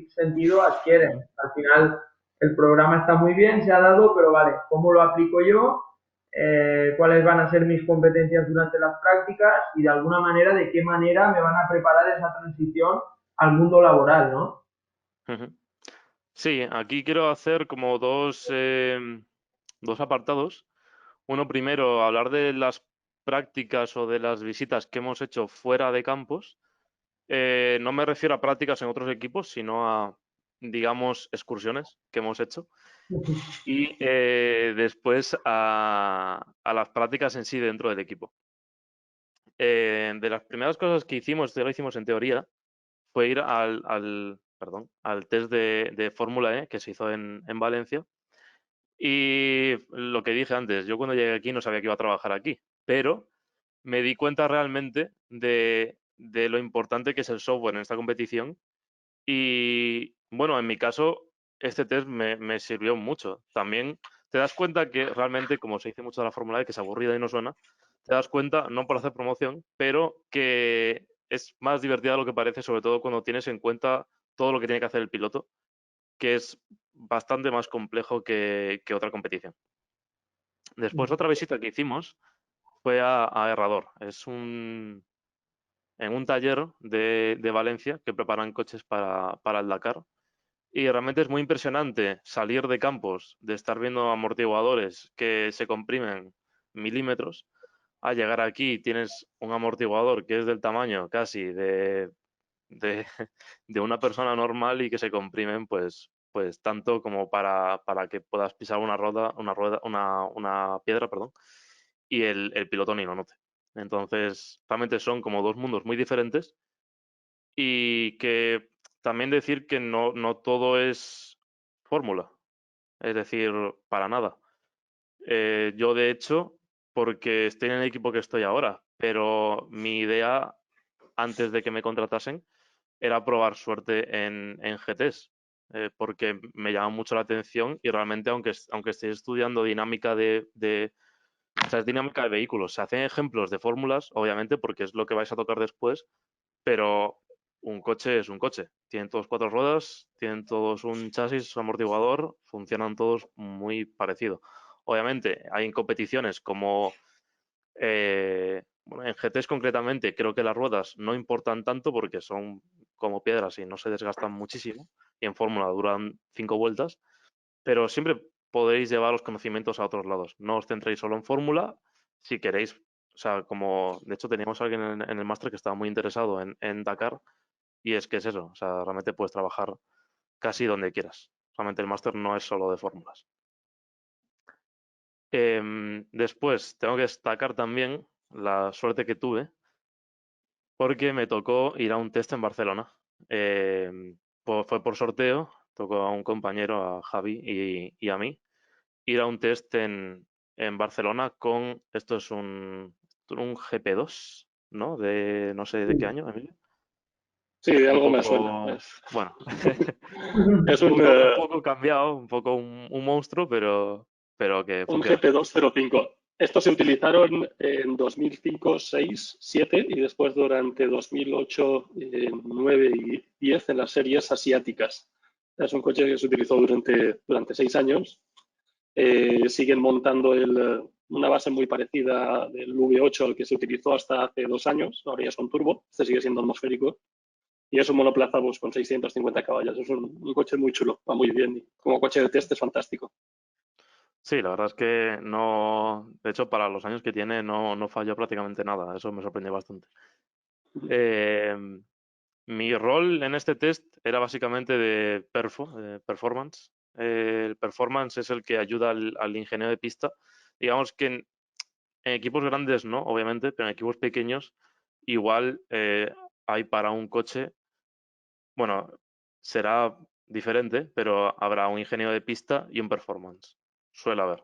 sentido adquieren. Ujú. Al final, el programa está muy bien, se ha dado, pero vale, ¿cómo lo aplico yo? Cuáles van a ser mis competencias durante las prácticas y de alguna manera de qué manera me van a preparar esa transición al mundo laboral, ¿no? Ujú. Sí, aquí quiero hacer como dos apartados. Uno primero, hablar de las prácticas o de las visitas que hemos hecho fuera de campus. No me refiero a prácticas en otros equipos, sino a, digamos, excursiones que hemos hecho. Y después a las prácticas en sí dentro del equipo. De las primeras cosas que hicimos, ya lo hicimos en teoría, fue ir al test de Fórmula E que se hizo en Valencia. Y lo que dije antes, yo cuando llegué aquí no sabía que iba a trabajar aquí, pero me di cuenta realmente de lo importante que es el software en esta competición. Y bueno, en mi caso, este test me sirvió mucho. También te das cuenta que realmente, como se dice mucho de la Fórmula E, que es aburrida y no suena, te das cuenta, no por hacer promoción, pero que es más divertida de lo que parece, sobre todo cuando tienes en cuenta todo lo que tiene que hacer el piloto, que es bastante más complejo que otra competición. Después, otra visita que hicimos fue a Herrador. En un taller de Valencia que preparan coches para el Dakar. Y realmente es muy impresionante salir de campos, de estar viendo amortiguadores que se comprimen milímetros, a llegar aquí tienes un amortiguador que es del tamaño casi de, de una persona normal y que se comprimen pues tanto como para que puedas pisar una piedra, perdón, y el piloto ni lo note. Entonces, realmente son como dos mundos muy diferentes y que también decir que no todo es fórmula, es decir, para nada. Yo, de hecho, porque estoy en el equipo que estoy ahora, pero mi idea antes de que me contratasen era probar suerte en GTs, porque me llama mucho la atención y realmente, aunque estéis estudiando dinámica o sea, es dinámica de vehículos, se hacen ejemplos de fórmulas, obviamente, porque es lo que vais a tocar después, pero un coche es un coche. Tienen todos cuatro ruedas, tienen todos un chasis, amortiguador, funcionan todos muy parecido. Obviamente, hay en competiciones como bueno, en GTs concretamente, creo que las ruedas no importan tanto porque son como piedras y no se desgastan muchísimo. Y en Fórmula duran 5 vueltas, pero siempre podéis llevar los conocimientos a otros lados. No os centréis solo en Fórmula. Si queréis, o sea, como de hecho teníamos a alguien en el máster que estaba muy interesado en Dakar, y es que es eso, o sea, realmente puedes trabajar casi donde quieras. Realmente el máster no es solo de fórmulas. Después, tengo que destacar también la suerte que tuve porque me tocó ir a un test en Barcelona. Fue por sorteo, tocó a un compañero, a Javi y a mí, ir a un test en Barcelona con, esto es un GP2, ¿no? De no sé de qué año, Emilio. Sí, de Un algo me suena. poco, bueno, Es un poco cambiado, un poco un monstruo, pero que un funciona. GP205. Estos se utilizaron en 2005, 6, 7 y después durante 2008, 9 y 10 en las series asiáticas. Es un coche que se utilizó durante 6 años. Siguen montando una base muy parecida del V8 al que se utilizó hasta hace 2 años. Ahora ya son turbo. Este sigue siendo atmosférico. Y es un monoplaza pues, con 650 caballos. Es un coche muy chulo, va muy bien. Y como coche de test es fantástico. Sí, la verdad es que no, de hecho, para los años que tiene no falló prácticamente nada. Eso me sorprendió bastante. Eh, Mi rol en este test era básicamente de performance. El performance es el que ayuda al ingeniero de pista. Digamos que en equipos grandes no, obviamente, pero en equipos pequeños igual hay para un coche, bueno, será diferente, pero habrá un ingeniero de pista y un performance. Suele haber.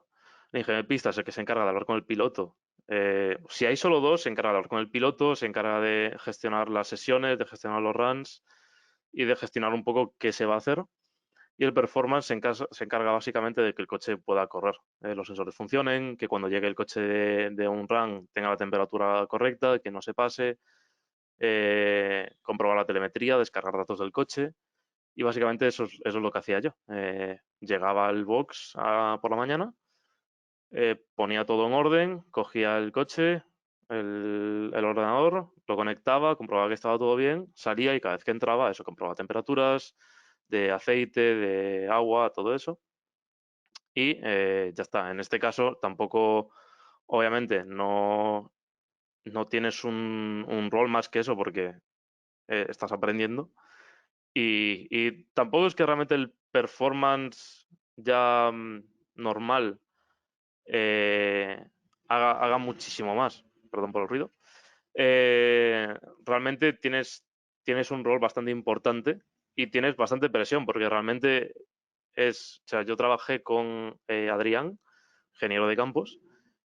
El ingeniero de pista es el que se encarga de hablar con el piloto. Si hay solo dos, se encarga de hablar con el piloto, se encarga de gestionar las sesiones, de gestionar los runs y de gestionar un poco qué se va a hacer. Y el performance se encarga básicamente de que el coche pueda correr, los sensores funcionen, que cuando llegue el coche de un run tenga la temperatura correcta, que no se pase, comprobar la telemetría, descargar datos del coche. Y básicamente eso es lo que hacía yo. Llegaba al box por la mañana, ponía todo en orden, cogía el coche, el ordenador, lo conectaba, comprobaba que estaba todo bien, salía y cada vez que entraba, eso, comprobaba temperaturas de aceite, de agua, todo eso. Y ya está. En este caso tampoco, obviamente, no tienes un rol más que eso porque estás aprendiendo. Y tampoco es que realmente el performance ya normal eh, haga muchísimo más. Perdón por el ruido. Eh, realmente tienes un rol bastante importante y tienes bastante presión porque realmente o sea, yo trabajé con Adrián, ingeniero de campos,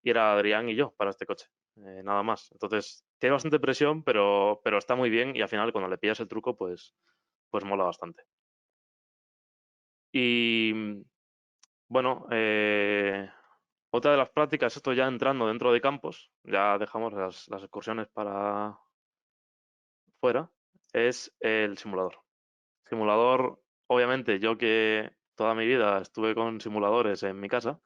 y era Adrián y yo para este coche, nada más. Entonces, tiene bastante presión, pero está muy bien y al final cuando le pillas el truco, pues mola bastante. Y bueno, otra de las prácticas, esto ya entrando dentro de campos, ya dejamos las excursiones para fuera, es el simulador. Simulador, obviamente, yo que toda mi vida estuve con simuladores en mi casa,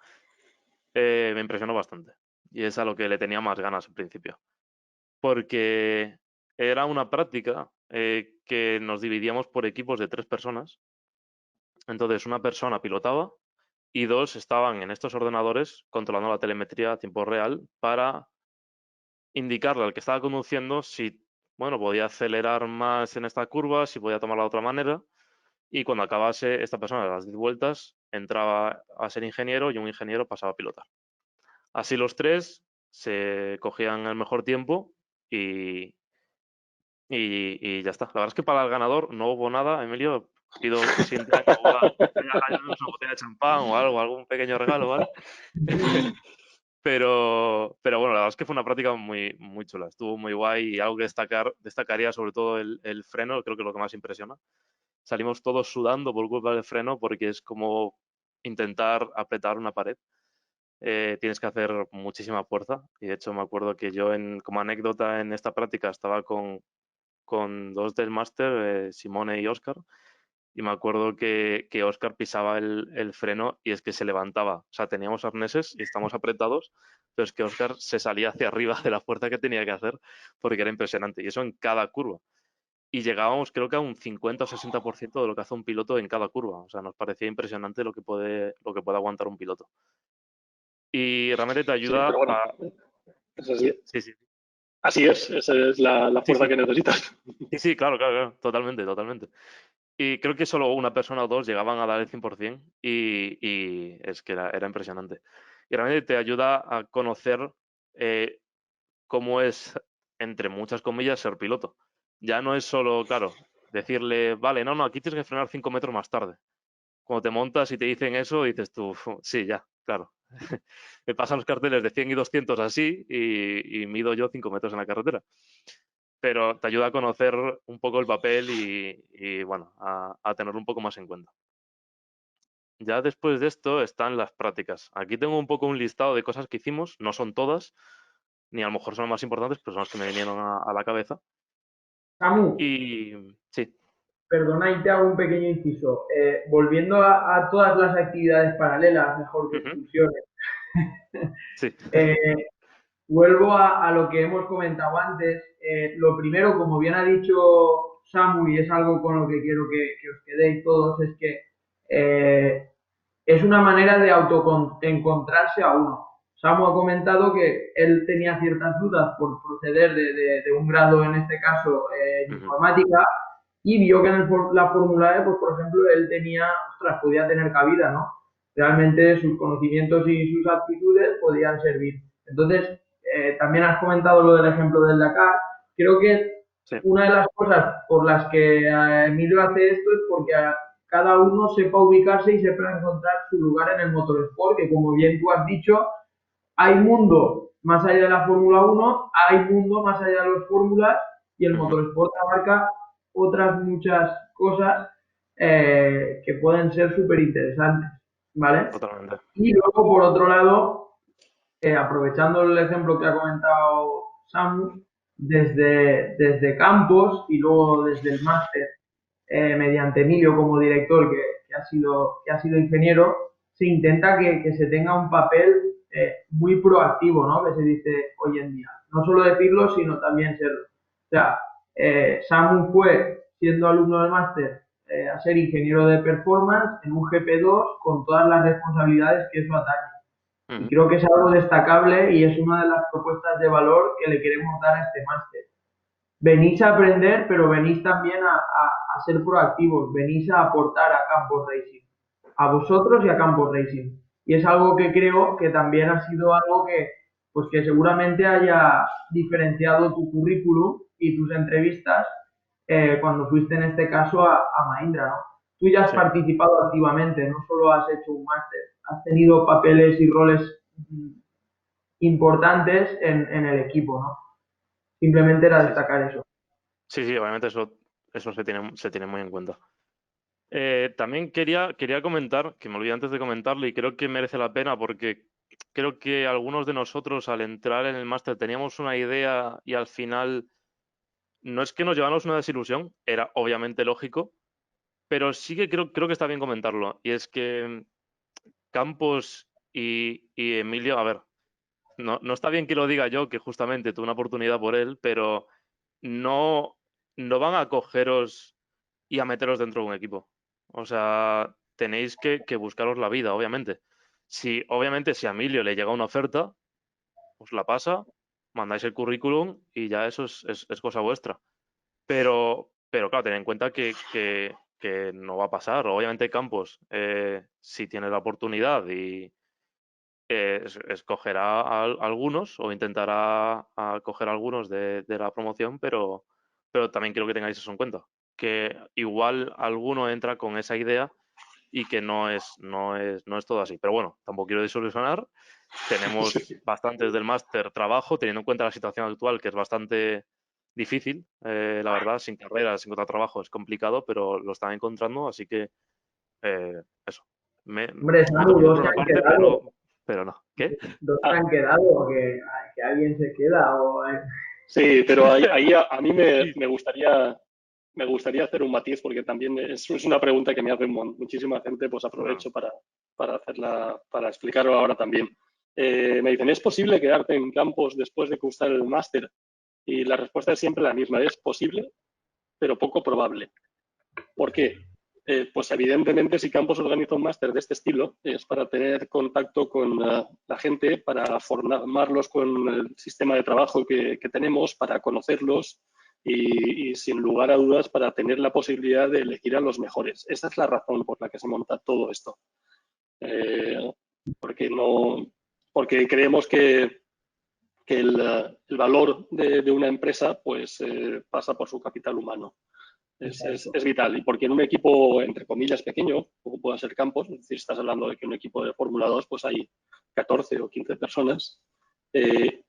me impresionó bastante. Y es a lo que le tenía más ganas al principio. Porque era una práctica que nos dividíamos por equipos de 3 personas. Entonces, una persona pilotaba y 2 estaban en estos ordenadores controlando la telemetría a tiempo real para indicarle al que estaba conduciendo si, bueno, podía acelerar más en esta curva, si podía tomarla de otra manera. Y cuando acabase esta persona las 10 vueltas, entraba a ser ingeniero y un ingeniero pasaba a pilotar. Así los 3 se cogían el mejor tiempo y, y ya está. La verdad es que para el ganador no hubo nada, Emilio. Pido que siguiente año haya una botella de champán o algo, algún pequeño regalo, ¿vale? Pero bueno, la verdad es que fue una práctica muy, muy chula. Estuvo muy guay y algo que destacaría sobre todo el freno, creo que es lo que más impresiona. Salimos todos sudando por culpa del freno porque es como intentar apretar una pared. Tienes que hacer muchísima fuerza y de hecho me acuerdo que yo como anécdota en esta práctica estaba con 2 del máster, Simone y Oscar, y me acuerdo que Oscar pisaba el freno y es que se levantaba. O sea, teníamos arneses y estamos apretados, pero es que Oscar se salía hacia arriba de la fuerza que tenía que hacer porque era impresionante. Y eso en cada curva. Y llegábamos creo que a un 50 o 60% de lo que hace un piloto en cada curva. O sea, nos parecía impresionante lo que puede aguantar un piloto. Y realmente te Sí, pero ayuda bueno, a... es así, Sí, sí. así es, esa es la Sí, fuerza sí. que necesitas. Sí, sí, claro, claro, claro. Totalmente, totalmente. Y creo que solo una persona o dos llegaban a dar el 100% y es que era impresionante. Y realmente te ayuda a conocer eh, cómo es, entre muchas comillas, ser piloto. Ya no es solo, claro, decirle, vale, no, no, aquí tienes que frenar 5 metros más tarde. Cuando te montas y te dicen eso, dices tú, sí, ya, claro. Me pasan los carteles de 100 y 200 así y mido yo 5 metros en la carretera, pero te ayuda a conocer un poco el papel y bueno, a tenerlo un poco más en cuenta. Ya después de esto están las prácticas. Aquí tengo un poco un listado de cosas que hicimos, no son todas, ni a lo mejor son las más importantes, pero son las que me vinieron a la cabeza. Samu, Y sí. perdona y te hago un pequeño inciso. Volviendo a todas las actividades paralelas, mejor que Ujú, excursiones, sí. eh, vuelvo a lo que hemos comentado antes. Lo primero, como bien ha dicho Samu, y es algo con lo que quiero que os quedéis todos, es que eh, es una manera de autoencontrarse a uno. Samu ha comentado que él tenía ciertas dudas por proceder de un grado, en este caso, en Ujú, informática, y vio que en la Fórmula E, pues por ejemplo, él tenía, ostras, podía tener cabida, ¿no? Realmente sus conocimientos y sus aptitudes podían servir. Entonces, también has comentado lo del ejemplo del Dakar. Creo que Sí, una de las cosas por las que Emilio hace esto es porque cada uno sepa ubicarse y sepa encontrar su lugar en el motorsport, que como bien tú has dicho, hay mundo más allá de la Fórmula 1, hay mundo más allá de las fórmulas y el ujú, motorsport abarca otras muchas cosas que pueden ser súper interesantes, ¿vale? totalmente. Y luego, por otro lado, aprovechando el ejemplo que ha comentado Samu, desde Campos y luego desde el máster, mediante Emilio como director, que ha sido ingeniero, se intenta que se tenga un papel muy proactivo, ¿no? Que se dice hoy en día. No solo decirlo, sino también serlo. O sea, Samu fue, siendo alumno del máster, a ser ingeniero de performance en un GP2 con todas las responsabilidades que eso atañe. Y Ujú, creo que es algo destacable y es una de las propuestas de valor que le queremos dar a este máster. Venís a aprender, pero venís también a ser proactivos, venís a aportar a Campos Racing, a vosotros y a Campos Racing. Y es algo que creo que también ha sido algo que, pues que seguramente haya diferenciado tu currículum y tus entrevistas cuando fuiste en este caso a Mahindra, ¿no? Tú ya has sí, participado activamente, no solo has hecho un máster, has tenido papeles y roles importantes en el equipo, ¿no? Simplemente era sí, sí. destacar eso. Sí, sí, obviamente eso se tiene muy en cuenta. También quería comentar, que me olvidé antes de comentarlo y creo que merece la pena porque creo que algunos de nosotros al entrar en el máster teníamos una idea y al final no es que nos llevamos una desilusión, era obviamente lógico, pero sí que creo que está bien comentarlo. Y es que Campos y Emilio, a ver, no está bien que lo diga yo, que justamente tuve una oportunidad por él, pero no, no van a cogeros y a meteros dentro de un equipo. O sea, tenéis que buscaros la vida, obviamente. Obviamente, si a Emilio le llega una oferta, os la pasa, mandáis el currículum y ya eso es cosa vuestra. Pero claro, tened en cuenta que no va a pasar. Obviamente Campos, si tiene la oportunidad y escogerá a algunos o intentará a coger a algunos de la promoción, pero también quiero que tengáis eso en cuenta. Que igual alguno entra con esa idea y que no es todo así. Pero bueno, tampoco quiero disolucionar. Tenemos Sí. bastantes del máster trabajo, teniendo en cuenta la situación actual, que es bastante difícil, la verdad, sin carrera, sin encontrar trabajo es complicado, pero lo están encontrando, así que eso. Hombre, Me tomo Samu, eso dos por se una han parte, quedado. pero no. ¿Qué? Dos se Ah, han quedado, que alguien se queda. sí, pero ahí a mí Sí, me gustaría hacer un matiz porque también es una pregunta que me hace muchísima gente, pues claro. aprovecho para hacerla, para explicarlo ahora también. Me dicen, ¿es posible quedarte en Campos después de cursar el máster? Y la respuesta es siempre la misma, es posible, pero poco probable. ¿Por qué? Pues evidentemente si Campos organiza un máster de este estilo es para tener contacto con la gente, para formarlos con el sistema de trabajo que tenemos, para conocerlos y sin lugar a dudas para tener la posibilidad de elegir a los mejores. Esa es la razón por la que se monta todo esto. Eh, porque, no, porque creemos que el valor de una empresa pues, pasa por su capital humano. Exacto. Es vital. Y porque en un equipo, entre comillas, pequeño, como pueda ser Campos, es decir, estás hablando de que en un equipo de Fórmula 2 pues hay 14 o 15 personas, eh,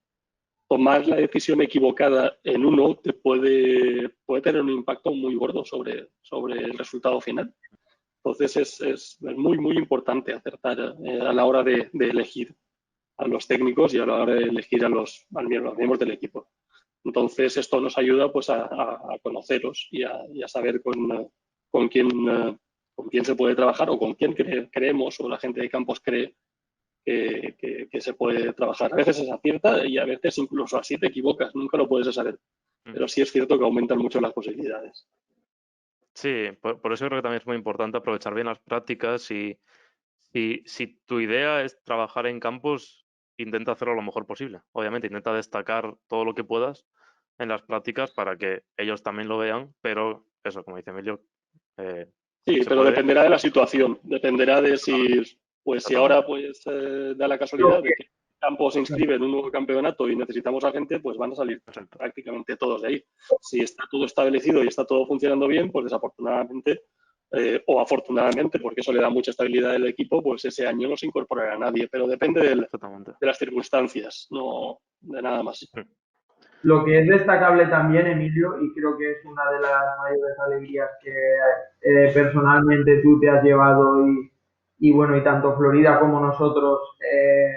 tomar la decisión equivocada en uno te puede tener un impacto muy gordo sobre el resultado final. Entonces es muy, muy importante acertar a la hora de elegir a los técnicos y a la hora de elegir a los miembros del equipo. Entonces, esto nos ayuda pues, a conoceros y a saber con, quién, con quién se puede trabajar o con quién creemos o la gente de campos cree que se puede trabajar. A veces se acierta y a veces incluso así te equivocas, nunca lo puedes saber. Mm. Pero sí es cierto que aumentan mucho las posibilidades. Sí, por eso creo que también es muy importante aprovechar bien las prácticas y si tu idea es trabajar en campos, intenta hacerlo lo mejor posible. Obviamente, intenta destacar todo lo que puedas en las prácticas para que ellos también lo vean, pero eso, como dice Emilio, Sí, se pero puede. dependerá de la situación, dependerá de si ahora Exactamente. pues da la Lo casualidad que, de que el campo se inscribe en un nuevo campeonato y necesitamos a gente, pues van a salir Exacto. prácticamente todos de ahí. Si está todo establecido y está todo funcionando bien, pues desafortunadamente o afortunadamente, porque eso le da mucha estabilidad al equipo, pues ese año no se incorporará a nadie, pero depende Exactamente. de las circunstancias, no de nada más. lo que es destacable también, Emilio, y creo que es una de las mayores alegrías que personalmente tú te has llevado y bueno, y tanto Florida como nosotros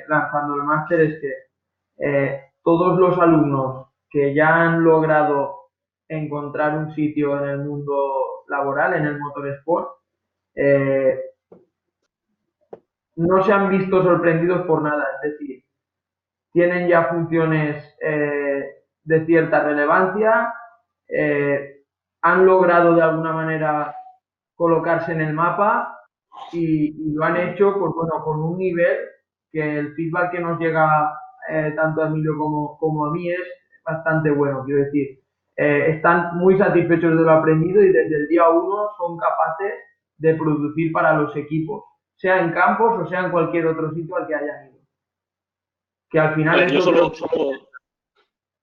lanzando el máster, es que todos los alumnos que ya han logrado encontrar un sitio en el mundo laboral, en el motorsport, eh, no se han visto sorprendidos por nada. Es decir, tienen ya funciones de cierta relevancia, eh, han logrado de alguna manera colocarse en el mapa y lo han hecho pues, bueno, con un nivel que el feedback que nos llega tanto a Emilio como a mí es bastante bueno. Quiero decir, están muy satisfechos de lo aprendido y desde el día uno son capaces de producir para los equipos, sea en campos o sea en cualquier otro sitio al que hayan ido. Que al final Yo eso creo que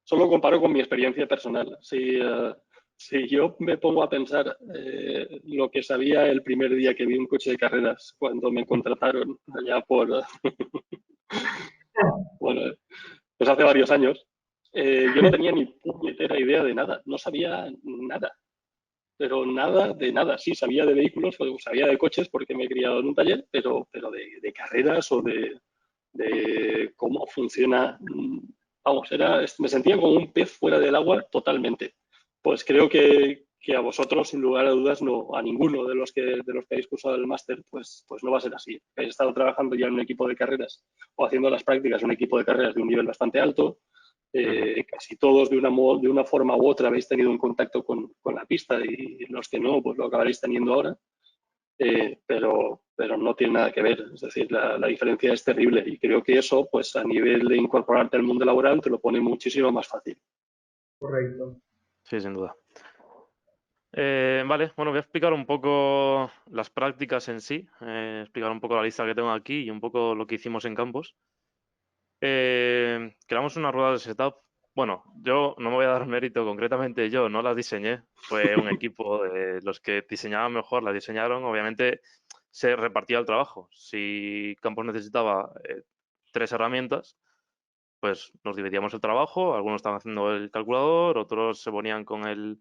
solo comparo con mi experiencia personal. Si yo me pongo a pensar lo que sabía el primer día que vi un coche de carreras, cuando me contrataron allá bueno, pues hace varios años, yo no tenía ni puñetera idea de nada, no sabía nada, pero nada de nada. Sí, sabía de vehículos, o sabía de coches porque me he criado en un taller, pero de carreras o de cómo funciona. Vamos, me sentía como un pez fuera del agua totalmente. Pues creo que a vosotros, sin lugar a dudas, no, a ninguno de los que habéis cursado el máster, pues no va a ser así. Habéis estado trabajando ya en un equipo de carreras o haciendo las prácticas en un equipo de carreras de un nivel bastante alto. Casi todos de una forma u otra habéis tenido un contacto con la pista y los que no, pues lo acabaréis teniendo ahora. Pero no tiene nada que ver. Es decir, la diferencia es terrible y creo que eso, pues a nivel de incorporarte al mundo laboral, te lo pone muchísimo más fácil. correcto. Sí, sin duda. Vale, bueno, voy a explicar un poco las prácticas en sí, explicar un poco la lista que tengo aquí y un poco lo que hicimos en campos. Creamos una rueda de setup. Bueno, yo no me voy a dar mérito, concretamente yo no las diseñé, fue un equipo de los que diseñaban mejor, las diseñaron, obviamente se repartía el trabajo. Si Campos necesitaba 3 herramientas, pues nos dividíamos el trabajo, algunos estaban haciendo el calculador, otros se ponían con el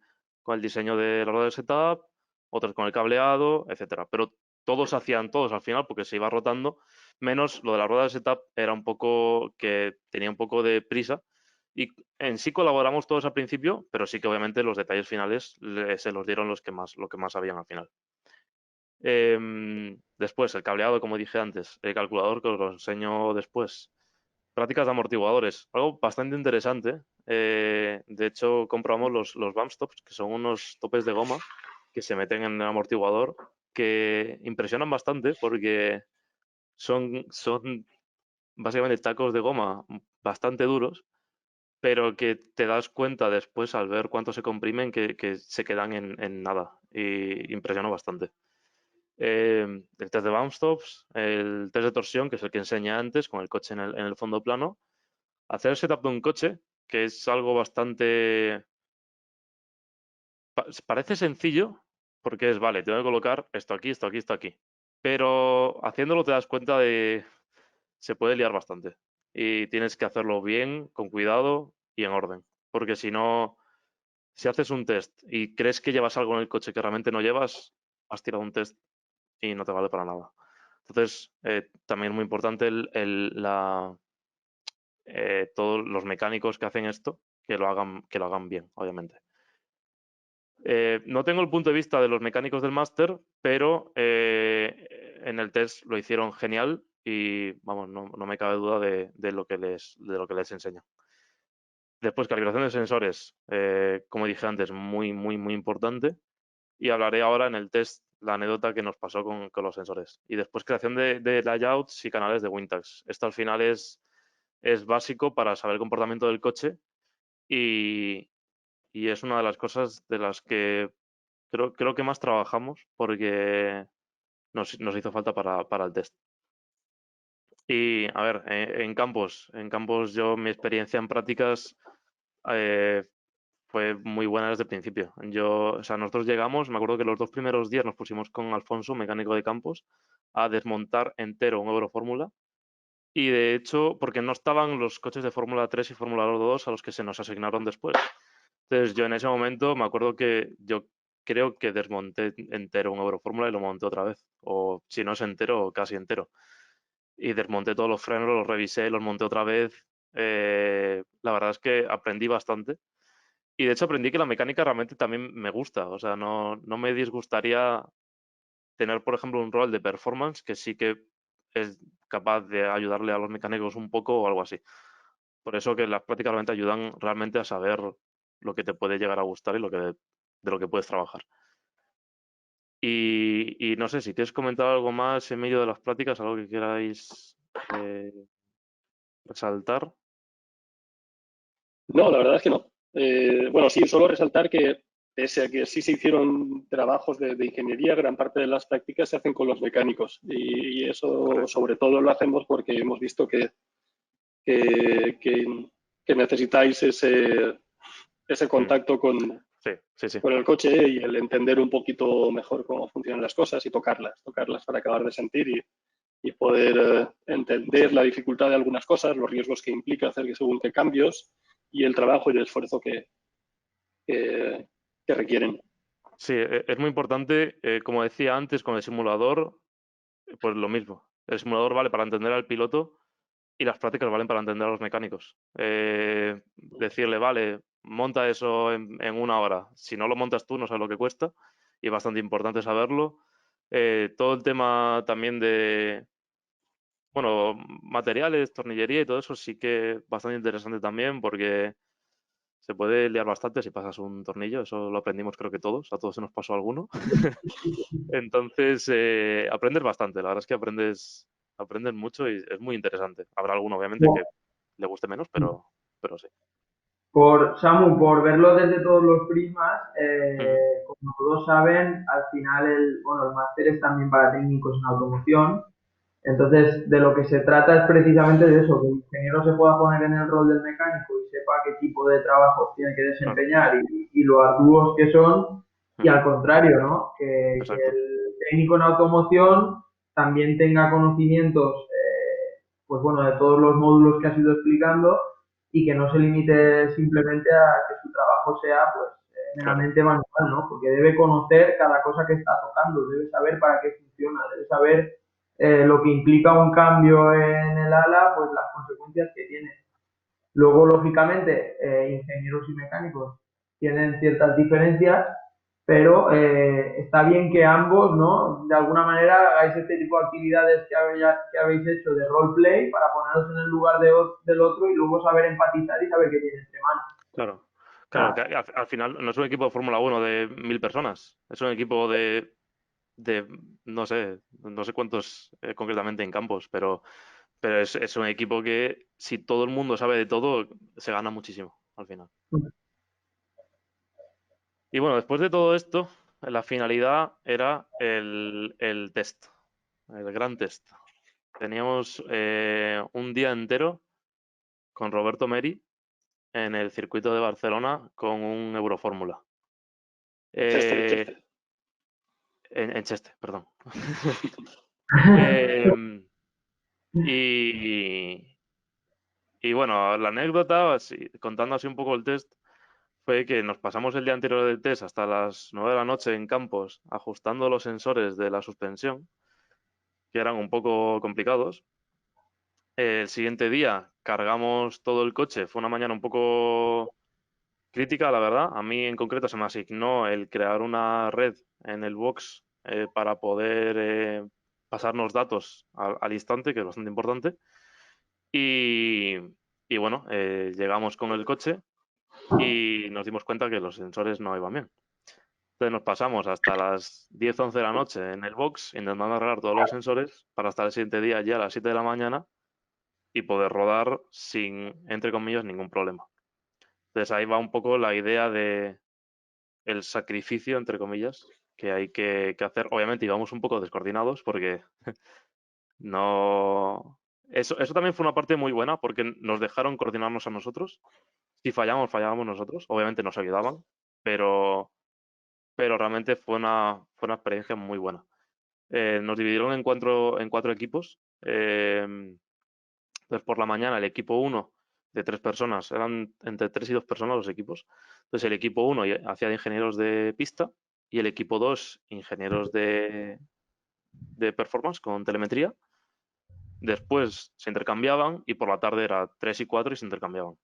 diseño de la rueda de setup, otros con el cableado, etcétera. Pero todos hacían todos al final porque se iba rotando, menos lo de la rueda de setup era un poco que tenía un poco de prisa y en sí colaboramos todos al principio, pero sí que obviamente los detalles finales se los dieron lo que más sabían al final. Después, el cableado, como dije antes, el calculador que os lo enseño después. Prácticas de amortiguadores, algo bastante interesante. De hecho, compramos los bump stops, que son unos topes de goma que se meten en el amortiguador, que impresionan bastante porque son básicamente tacos de goma bastante duros, pero que te das cuenta después al ver cuánto se comprimen que se quedan en nada. Y impresionó bastante. El test de bump stops, el test de torsión, que es el que enseñé antes, con el coche en el fondo plano. Hacer el setup de un coche, que es algo bastante... Parece sencillo, porque vale, tengo que colocar esto aquí, esto aquí, esto aquí. Pero haciéndolo te das cuenta de... Se puede liar bastante. Y tienes que hacerlo bien, con cuidado y en orden. Porque si no, si haces un test y crees que llevas algo en el coche que realmente no llevas, has tirado un test y no te vale para nada. Entonces, también muy importante todos los mecánicos que hacen esto, que lo hagan bien, obviamente. No tengo el punto de vista de los mecánicos del máster, pero en el test lo hicieron genial y vamos, no me cabe duda de lo que les enseño. Después, calibración de sensores, como dije antes, muy, muy, muy importante. Y hablaré ahora en el test la anécdota que nos pasó con los sensores. Y después, creación de layouts y canales de WinTags. Esto al final es básico para saber el comportamiento del coche y es una de las cosas de las que creo que más trabajamos porque nos hizo falta para el test. Y a ver, en campos yo mi experiencia en prácticas eh, fue muy buena desde el principio. O sea, nosotros llegamos, me acuerdo que los 2 primeros días nos pusimos con Alfonso, mecánico de campos, a desmontar entero un Eurofórmula. Y de hecho, porque no estaban los coches de Fórmula 3 y Fórmula 2 a los que se nos asignaron después. Entonces yo en ese momento me acuerdo que yo creo que desmonté entero un Eurofórmula y lo monté otra vez. O si no es entero, casi entero. Y desmonté todos los frenos, los revisé, los monté otra vez. La verdad es que aprendí bastante. Y de hecho aprendí que la mecánica realmente también me gusta. O sea, no me disgustaría tener, por ejemplo, un rol de performance que sí que es capaz de ayudarle a los mecánicos un poco o algo así. Por eso que las prácticas realmente ayudan realmente a saber lo que te puede llegar a gustar y de lo que puedes trabajar. Y no sé, si quieres comentar algo más en medio de las prácticas, algo que queráis eh, resaltar. No, la verdad es que no. Bueno, sí, solo resaltar que pese a que sí se hicieron trabajos de ingeniería, gran parte de las prácticas se hacen con los mecánicos y eso Correcto. sobre todo lo hacemos porque hemos visto que, que- que necesitáis ese Mm, contacto sí, sí, sí. con el coche y el entender un poquito mejor cómo funcionan las cosas y tocarlas para acabar de sentir y poder Sí. entender la dificultad de algunas cosas, los riesgos que implica hacer según qué cambios y el trabajo y el esfuerzo que, que requieren. Sí, es muy importante, como decía antes, con el simulador, pues lo mismo. El simulador vale para entender al piloto y las prácticas valen para entender a los mecánicos. Decirle, vale, monta eso en 1 hora. Si no lo montas tú, no sabes lo que cuesta y es bastante importante saberlo. Todo el tema también de, bueno, materiales, tornillería y todo eso sí que bastante interesante también porque se puede liar bastante si pasas un tornillo. Eso lo aprendimos creo que todos, a todos se nos pasó alguno. Entonces, aprendes bastante, la verdad es que aprendes mucho y es muy interesante. Habrá alguno, obviamente, que le guste menos, pero sí. Por Samu, por verlo desde todos los prismas, Ujú. como todos saben, al final el máster es también para técnicos en automoción. Entonces, de lo que se trata es precisamente de eso, que el ingeniero se pueda poner en el rol del mecánico y sepa qué tipo de trabajo tiene que Claro. desempeñar y lo arduos que son, y Ujú. al contrario, ¿no? Que Exacto. el técnico en automoción también tenga conocimientos, pues bueno, de todos los módulos que has ido explicando y que no se limite simplemente a que su trabajo sea pues Claro. meramente manual, ¿no? Porque debe conocer cada cosa que está tocando, debe saber para qué funciona, debe saber lo que implica un cambio en el ala, pues las consecuencias que tiene. Luego, lógicamente, ingenieros y mecánicos tienen ciertas diferencias, pero está bien que ambos, ¿no? De alguna manera hagáis este tipo de actividades que habéis hecho de roleplay para poneros en el lugar del otro y luego saber empatizar y saber qué tiene entre manos. Claro. O Claro, sea, que al final no es un equipo de Fórmula 1 de 1000 personas. Es un equipo de no sé cuántos concretamente en campos, pero es un equipo que si todo el mundo sabe de todo, se gana muchísimo al final. Y bueno, después de todo esto, la finalidad era el test, el gran test. Teníamos un día entero con Roberto Meri en el circuito de Barcelona con un Eurofórmula. Chester, Eh, Chester. en Cheste, perdón. Eh, y, y bueno, la anécdota, contando así un poco el test, fue que nos pasamos el día anterior del test hasta las 9 de la noche en campos ajustando los sensores de la suspensión, que eran un poco complicados. El siguiente día cargamos todo el coche. Fue una mañana un poco crítica, la verdad. A mí en concreto se me asignó el crear una red en el box para poder pasarnos datos al instante, que es bastante importante. Y, y bueno, llegamos con el coche y nos dimos cuenta que los sensores no iban bien. Entonces nos pasamos hasta las 10 11 de la noche en el box intentando arreglar todos los sensores para hasta el siguiente día ya a las 7 de la mañana y poder rodar sin, entre comillas, ningún problema. Entonces ahí va un poco la idea el sacrificio, entre comillas, que hay que hacer. Obviamente íbamos un poco descoordinados porque no... Eso también fue una parte muy buena porque nos dejaron coordinarnos a nosotros. Si fallamos, fallábamos nosotros. Obviamente nos ayudaban, pero, pero realmente fue una experiencia muy buena. Nos dividieron en cuatro equipos. Entonces, por la mañana, el equipo uno de 3 personas, eran entre 3 y 2 personas los equipos. Entonces, el equipo uno hacía de ingenieros de pista y el equipo 2 ingenieros de performance con telemetría. Después se intercambiaban y por la tarde era 3 y 4 y se intercambiaban.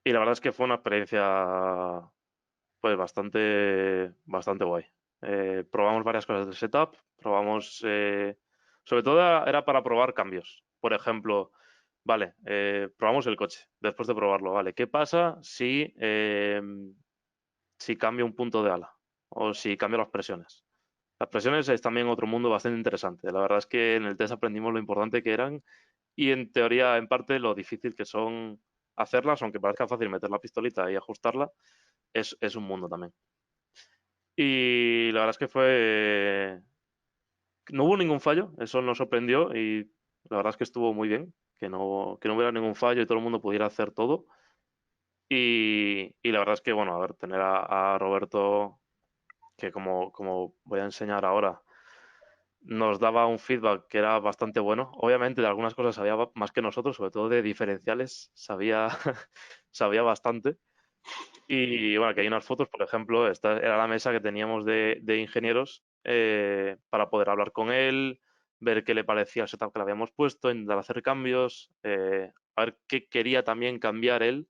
Y la verdad es que fue una experiencia pues bastante guay. Probamos varias cosas del setup, sobre todo era para probar cambios. Por ejemplo, vale, probamos el coche, después de probarlo, vale, ¿qué pasa si cambio un punto de ala o si cambio las presiones? Las presiones es también otro mundo bastante interesante. La verdad es que en el test aprendimos lo importante que eran y en teoría, en parte, lo difícil que son hacerlas, aunque parezca fácil meter la pistolita y ajustarla, es un mundo también. Y la verdad es que no hubo ningún fallo, eso nos sorprendió y la verdad es que estuvo muy bien, que no hubiera ningún fallo y todo el mundo pudiera hacer todo. Y la verdad es que, bueno, a ver, tener a Roberto, que como voy a enseñar ahora, nos daba un feedback que era bastante bueno. Obviamente de algunas cosas sabía más que nosotros, sobre todo de diferenciales, sabía, sabía bastante. Y bueno, aquí hay unas fotos, por ejemplo, esta era la mesa que teníamos de ingenieros para poder hablar con él, ver qué le parecía el setup que le habíamos puesto, intentar hacer cambios, a ver qué quería también cambiar él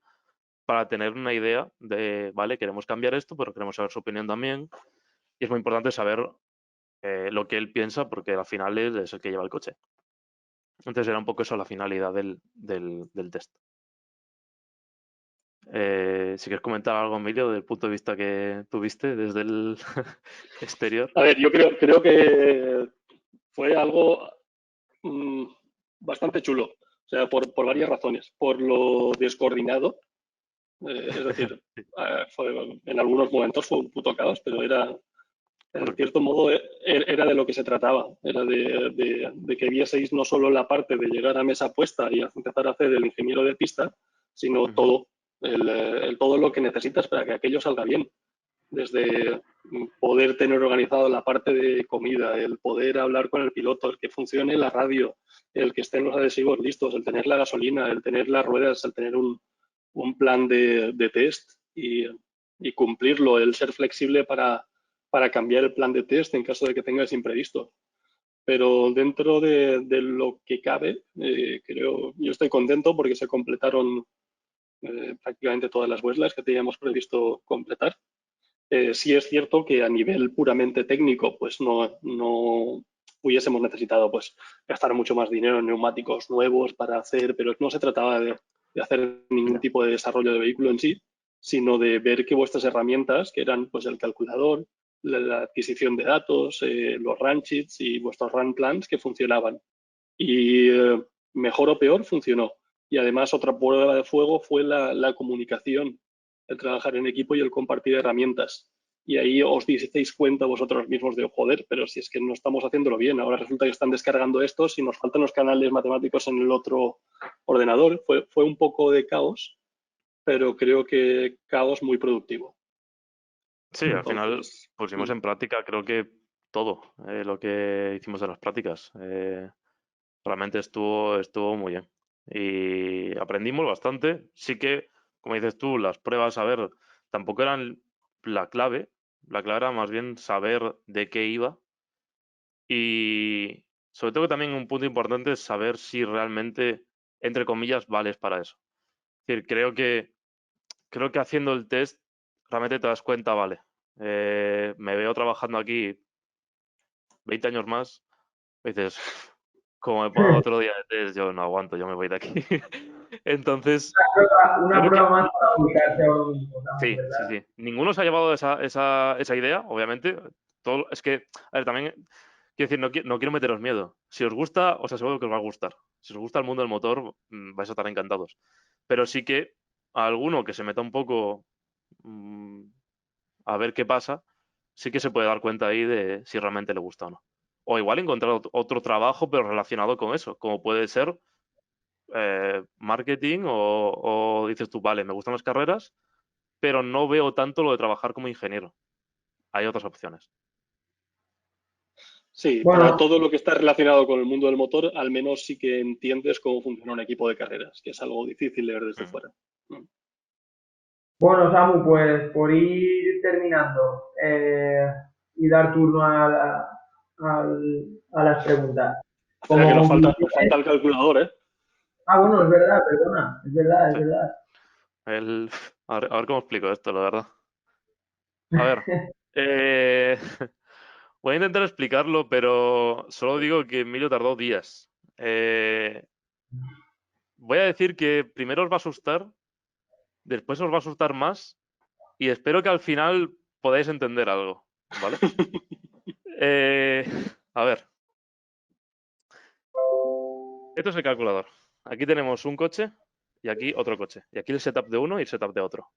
para tener una idea de, vale, queremos cambiar esto, pero queremos saber su opinión también. Y es muy importante saber lo que él piensa porque al final él es el que lleva el coche. Entonces era un poco eso la finalidad del test. Si quieres comentar algo, Emilio, desde el punto de vista que tuviste desde el exterior. A ver, yo creo que fue algo mm, bastante chulo, o sea, por varias razones. Por lo descoordinado, es decir, en algunos momentos fue un puto caos, pero en Correcto. cierto modo, era de lo que se trataba. Era de que vieseis no solo la parte de llegar a mesa puesta y empezar a hacer el ingeniero de pista, sino Ujú. todo, todo lo que necesitas para que aquello salga bien. Desde poder tener organizado la parte de comida, el poder hablar con el piloto, el que funcione la radio, el que estén los adhesivos listos, el tener la gasolina, el tener las ruedas, el tener un plan de test y cumplirlo, el ser flexible para cambiar el plan de test en caso de que tengas imprevisto. Pero dentro de lo que cabe, yo estoy contento porque se completaron prácticamente todas las webslides que teníamos previsto completar. Sí es cierto que a nivel puramente técnico, pues no hubiésemos necesitado pues gastar mucho más dinero en neumáticos nuevos para hacer, pero no se trataba de hacer ningún Ya. tipo de desarrollo de vehículo en sí, sino de ver que vuestras herramientas, que eran pues el calculador, la adquisición de datos, los run sheets y vuestros run plans que funcionaban. Y mejor o peor funcionó. Y además otra prueba de fuego fue la comunicación, el trabajar en equipo y el compartir herramientas. Y ahí os disteis cuenta vosotros mismos de, joder, pero si es que no estamos haciéndolo bien, ahora resulta que están descargando estos y nos faltan los canales matemáticos en el otro ordenador. Fue un poco de caos, pero creo que caos muy productivo. Sí, al final Entonces, pusimos en práctica creo que todo lo que hicimos en las prácticas. Realmente estuvo muy bien. Y aprendimos bastante. Sí que, como dices tú, las pruebas, a ver, tampoco eran la clave. La clave era más bien saber de qué iba. Y sobre todo también un punto importante es saber si realmente, entre comillas, vales para eso. Es decir, creo que haciendo el test realmente te das cuenta, vale, me veo trabajando aquí 20 años más, y dices, como me ponga otro día de test, yo no aguanto, yo me voy de aquí. Entonces, Una creo que prueba más para ubicarse a uno mismo también, sí, sí, ¿verdad? sí. Ninguno se ha llevado esa idea, obviamente. Es que, a ver, también, quiero decir, no quiero meteros miedo. Si os gusta, os aseguro que os va a gustar. Si os gusta el mundo del motor, vais a estar encantados. Pero sí que a alguno que se meta un poco mm, a ver qué pasa, sí que se puede dar cuenta ahí de si realmente le gusta o no. O igual encontrar otro trabajo, pero relacionado con eso, como puede ser marketing o dices tú, vale, me gustan las carreras, pero no veo tanto lo de trabajar como ingeniero. Hay otras opciones. Sí, para Bueno, todo lo que está relacionado con el mundo del motor, al menos sí que entiendes cómo funciona un equipo de carreras, que es algo difícil de ver desde Mm. fuera. Mm. bueno, Samu, pues por ir terminando y dar turno a las preguntas. Espera, Como que nos falta conclusiones, el calculador, ¿eh? bueno, es verdad, perdona, es verdad, es Sí. verdad. El, a ver cómo explico esto, la verdad. A ver, eh, voy a intentar explicarlo, pero solo digo que Emilio tardó días. Eh, Voy a decir que primero os va a asustar, después os va a asustar más y espero que al final podáis entender algo, ¿vale? Eh, a ver, esto es el calculador. Aquí tenemos un coche y aquí otro coche. Y aquí el setup de uno y el setup de otro.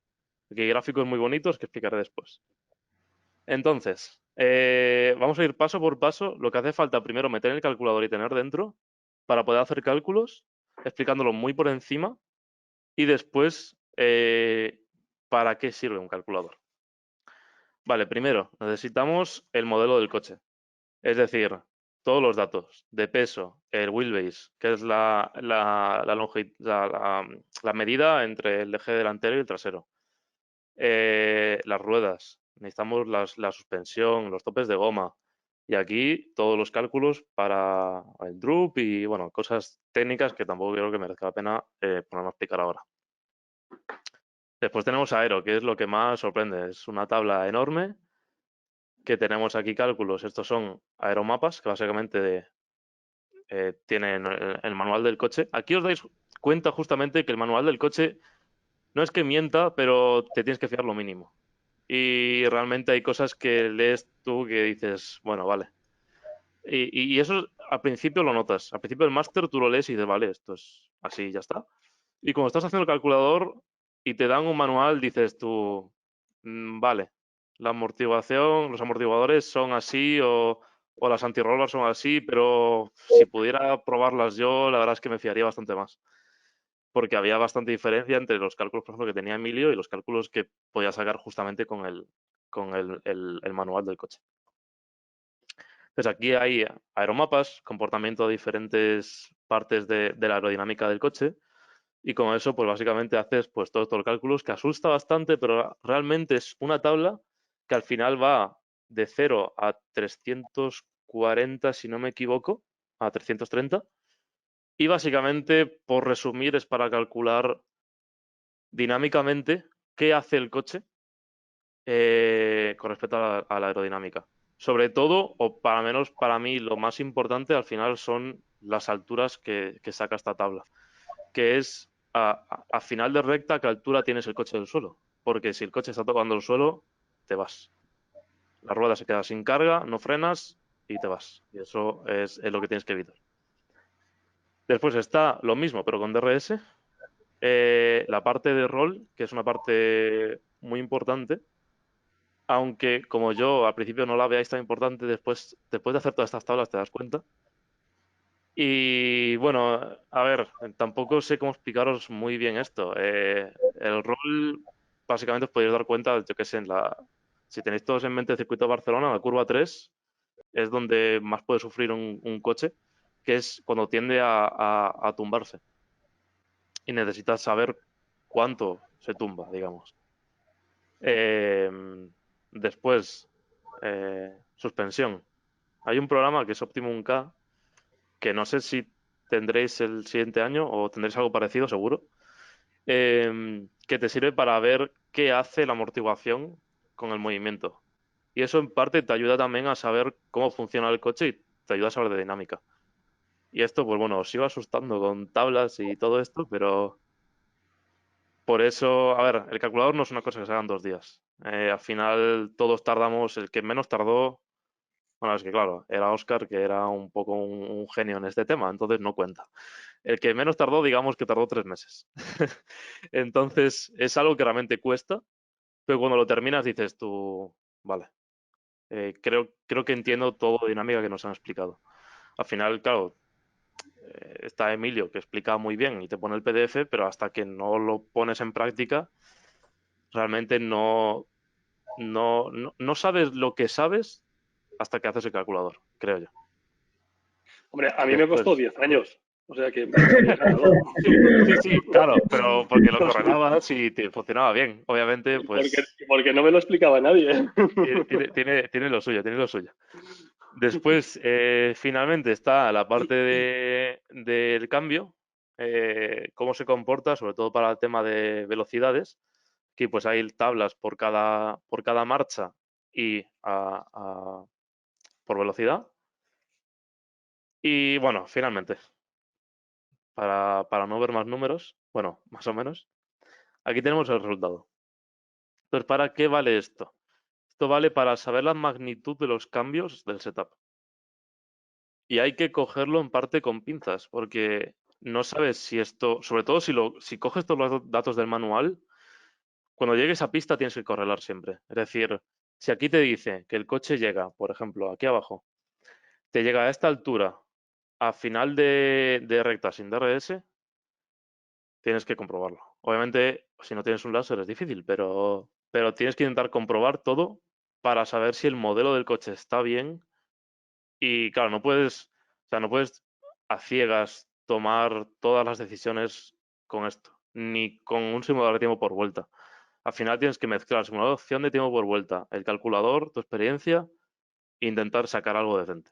Aquí hay gráficos muy bonitos que explicaré después. Entonces, vamos a ir paso por paso. Lo que hace falta primero meter en el calculador y tener dentro para poder hacer cálculos, explicándolo muy por encima y después para qué sirve un calculador. Vale, primero necesitamos el modelo del coche, es decir, todos los datos de peso, el wheelbase, que es la medida entre el eje delantero y el trasero, las ruedas, necesitamos la suspensión, los topes de goma. Y aquí todos los cálculos para el DRUP y bueno, cosas técnicas que tampoco creo que merezca la pena ponerme a explicar ahora. Después tenemos Aero, que es lo que más sorprende. Es una tabla enorme que tenemos aquí cálculos. Estos son aeromapas, que básicamente tienen el manual del coche. Aquí os dais cuenta justamente que el manual del coche no es que mienta, pero te tienes que fiar lo mínimo. Y realmente hay cosas que lees tú que dices, bueno, vale. Y eso al principio lo notas. Al principio del máster tú lo lees y dices, vale, esto es así, ya está. Y cuando estás haciendo el calculador y te dan un manual, dices tú, vale, la amortiguación, los amortiguadores son así o las antirrollers son así, pero si pudiera probarlas yo, la verdad es que me fiaría bastante más. Porque había bastante diferencia entre los cálculos, por ejemplo, que tenía Emilio y los cálculos que podía sacar justamente con el manual del coche. Entonces aquí hay aeromapas, comportamiento de diferentes partes de la aerodinámica del coche y con eso pues básicamente haces pues todos los cálculos que asusta bastante, pero realmente es una tabla que al final va de 0 a 340, si no me equivoco, a 330 y básicamente, por resumir, es para calcular dinámicamente qué hace el coche con respecto a la aerodinámica. Sobre todo, o para menos para mí, lo más importante al final son las alturas que saca esta tabla, que es a final de recta a qué altura tienes el coche del suelo. Porque si el coche está tocando el suelo, te vas. La rueda se queda sin carga, no frenas y te vas. Y eso es lo que tienes que evitar. Después está lo mismo, pero con DRS. La parte de rol, que es una parte muy importante, aunque como yo al principio no la veáis tan importante, después de hacer todas estas tablas te das cuenta. Y bueno, a ver, tampoco sé cómo explicaros muy bien esto. El rol, básicamente os podéis dar cuenta, yo qué sé, si tenéis todos en mente el circuito de Barcelona, la curva 3 es donde más puede sufrir un coche, que es cuando tiende a tumbarse. Y necesitas saber cuánto se tumba, digamos. Eh, Después, suspensión. Hay un programa que es Optimum K, que no sé si tendréis el siguiente año o tendréis algo parecido, seguro, que te sirve para ver qué hace la amortiguación con el movimiento. Y eso en parte te ayuda también a saber cómo funciona el coche y te ayuda a saber de dinámica. Y esto, pues bueno, os sigo asustando con tablas y todo esto, pero por eso, a ver, el calculador no es una cosa que se haga en 2 días. Al final todos tardamos, el que menos tardó, bueno, es que claro, era Oscar, que era un poco un genio en este tema, entonces no cuenta. El que menos tardó, digamos que tardó 3 meses. Entonces, es algo que realmente cuesta, pero cuando lo terminas dices tú, vale, creo que entiendo todo la dinámica que nos han explicado. Al final, claro, está Emilio que explica muy bien y te pone el PDF, pero hasta que no lo pones en práctica, realmente no sabes lo que sabes hasta que haces el calculador, creo yo. Hombre, a mí me costó Después, 10 años, o sea que me he ganado. sí, sí, claro, pero porque lo correlabas y te funcionaba bien. Obviamente, pues Porque no me lo explicaba nadie. tiene lo suyo, tiene lo suyo. Después, finalmente, está la parte del cambio, cómo se comporta, sobre todo para el tema de velocidades. Aquí pues hay tablas por cada marcha y por velocidad. Y bueno, finalmente, para no ver más números, bueno, más o menos, aquí tenemos el resultado. Entonces, ¿para qué vale esto? Esto vale para saber la magnitud de los cambios del setup. Y hay que cogerlo en parte con pinzas, porque no sabes si esto, sobre todo si coges todos los datos del manual, cuando llegues a pista tienes que correlar siempre. Es decir, si aquí te dice que el coche llega, por ejemplo, aquí abajo, te llega a esta altura, a final de recta sin DRS, tienes que comprobarlo. Obviamente, si no tienes un láser es difícil, pero tienes que intentar comprobar todo para saber si el modelo del coche está bien. Y claro, no puedes a ciegas tomar todas las decisiones con esto, ni con un simulador de tiempo por vuelta. Al final tienes que mezclar simulador de opción de tiempo por vuelta, el calculador, tu experiencia, e intentar sacar algo decente.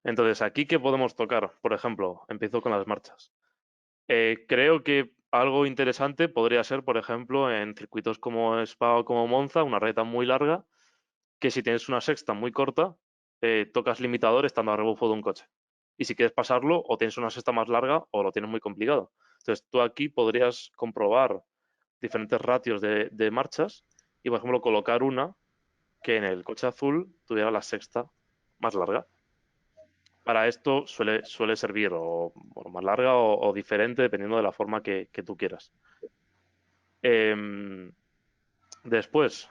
Entonces, ¿aquí qué podemos tocar? Por ejemplo, empiezo con las marchas. Creo que algo interesante podría ser, por ejemplo, en circuitos como Spa o como Monza, una recta muy larga, que si tienes una sexta muy corta, tocas limitador estando a rebufo de un coche. Y si quieres pasarlo, o tienes una sexta más larga o lo tienes muy complicado. Entonces, tú aquí podrías comprobar diferentes ratios de marchas y, por ejemplo, colocar una que en el coche azul tuviera la sexta más larga. Para esto suele servir o bueno, más larga o diferente dependiendo de la forma que tú quieras. Em, Después,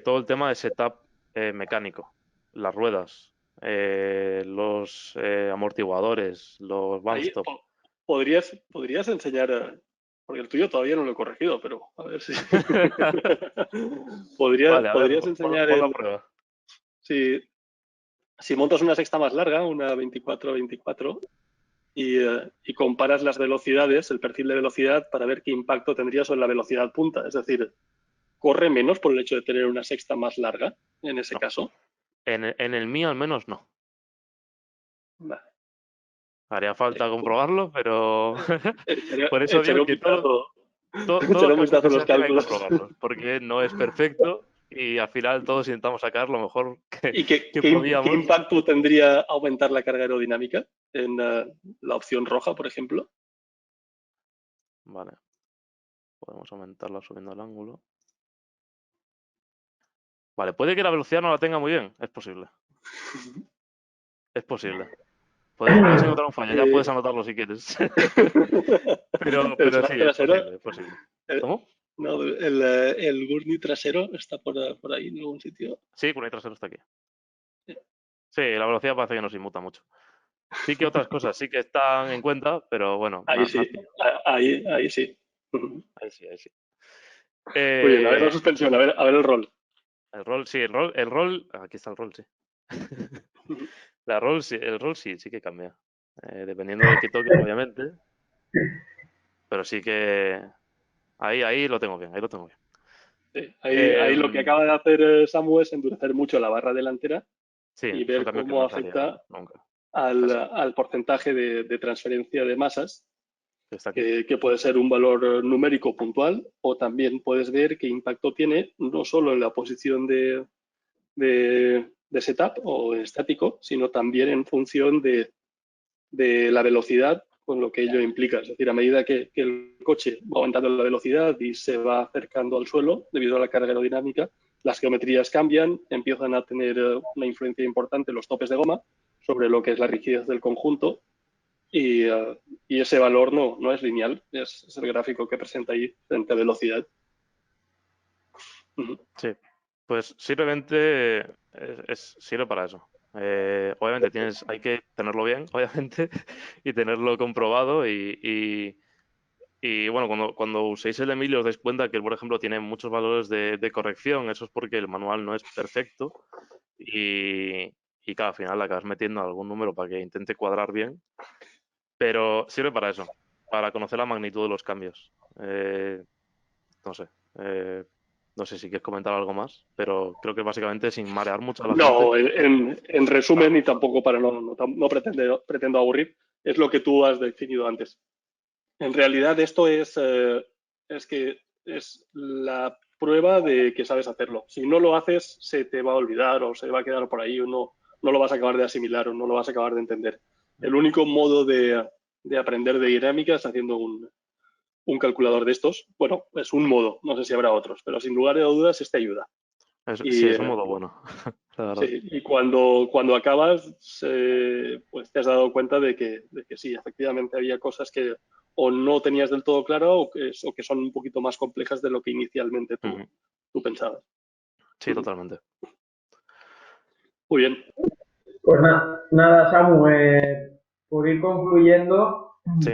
todo el tema de setup mecánico, las ruedas, los amortiguadores, los bump Ahí stop. podrías enseñar, porque el tuyo todavía no lo he corregido, pero a ver si. Vale, a ver, Podrías enseñar pon la prueba. si, si montas una sexta más larga, una 24-24, y comparas las velocidades, el perfil de velocidad, para ver qué impacto tendría sobre la velocidad punta. Es decir, ¿corre menos por el hecho de tener una sexta más larga en ese No, caso? en el mío al menos no. Vale. Haría falta comprobarlo, pero por eso Echaré digo un que vistazo, todos echaré los un casos vistazo que a los se hacen hay que cálculos. comprobarlos, porque no es perfecto y al final todos intentamos sacar lo mejor ¿Y que qué podíamos. impacto tendría aumentar la carga aerodinámica en la opción roja, por ejemplo? Vale, podemos aumentarla subiendo el ángulo. Vale, puede que la velocidad no la tenga muy bien, es posible. Es posible. Puedes encontrar un fallo, ya puedes Eh, anotarlo si quieres. el Pero sí, swap trasero, es posible. eh, ¿Cómo? no, el gurney trasero está por ahí en algún sitio. Sí, por ahí trasero está aquí. Sí, la velocidad parece que no se inmuta mucho. Sí que otras cosas sí que están en cuenta, pero bueno, Ahí me has sí, pillado. ahí sí. Ahí sí, ahí sí. Muy bien, a ver la Eh, suspensión, a ver el rol. el rol, sí, el rol, aquí está el rol, sí. El rol sí que cambia. Dependiendo de qué toques, obviamente. Pero sí que ahí lo tengo bien, ahí lo tengo bien. Sí, ahí lo que acaba de hacer Samu es endurecer mucho la barra delantera Sí, y es un ver cambio que cómo no se haría afecta nunca, casi. al porcentaje de transferencia de masas, Que está aquí. que puede ser un valor numérico puntual, o también puedes ver qué impacto tiene no solo en la posición de setup o estático, sino también en función de la velocidad, con lo que ello implica. Es decir, a medida que el coche va aumentando la velocidad y se va acercando al suelo debido a la carga aerodinámica, las geometrías cambian, empiezan a tener una influencia importante los topes de goma sobre lo que es la rigidez del conjunto, y ese valor no es lineal, es el gráfico que presenta ahí frente a velocidad. Sí, pues simplemente sirve para eso. Obviamente hay que tenerlo bien, obviamente, y tenerlo comprobado y bueno, cuando uséis el Emilio os dais cuenta que él, por ejemplo, tiene muchos valores de corrección. Eso es porque el manual no es perfecto y, y claro, al final le acabas metiendo algún número para que intente cuadrar bien, pero sirve para eso, para conocer la magnitud de los cambios. No sé, no sé si quieres comentar algo más, pero creo que básicamente sin marear mucho a la gente. No, en resumen, y tampoco para no pretendo aburrir, es lo que tú has definido antes. En realidad esto es que es la prueba de que sabes hacerlo. Si no lo haces, se te va a olvidar o se va a quedar por ahí o no lo vas a acabar de asimilar o no lo vas a acabar de entender. El único modo de aprender de dinámica es haciendo un calculador de estos. Bueno, es un modo, no sé si habrá otros, pero sin lugar a dudas este ayuda. Sí, Y, es un modo bueno, la verdad. sí, y cuando acabas, pues te has dado cuenta de que sí, efectivamente había cosas que o no tenías del todo claro o que son un poquito más complejas de lo que inicialmente tú, Ujú. tú pensabas. Sí, totalmente. Muy bien. Pues nada, Samu, por ir concluyendo, Sí.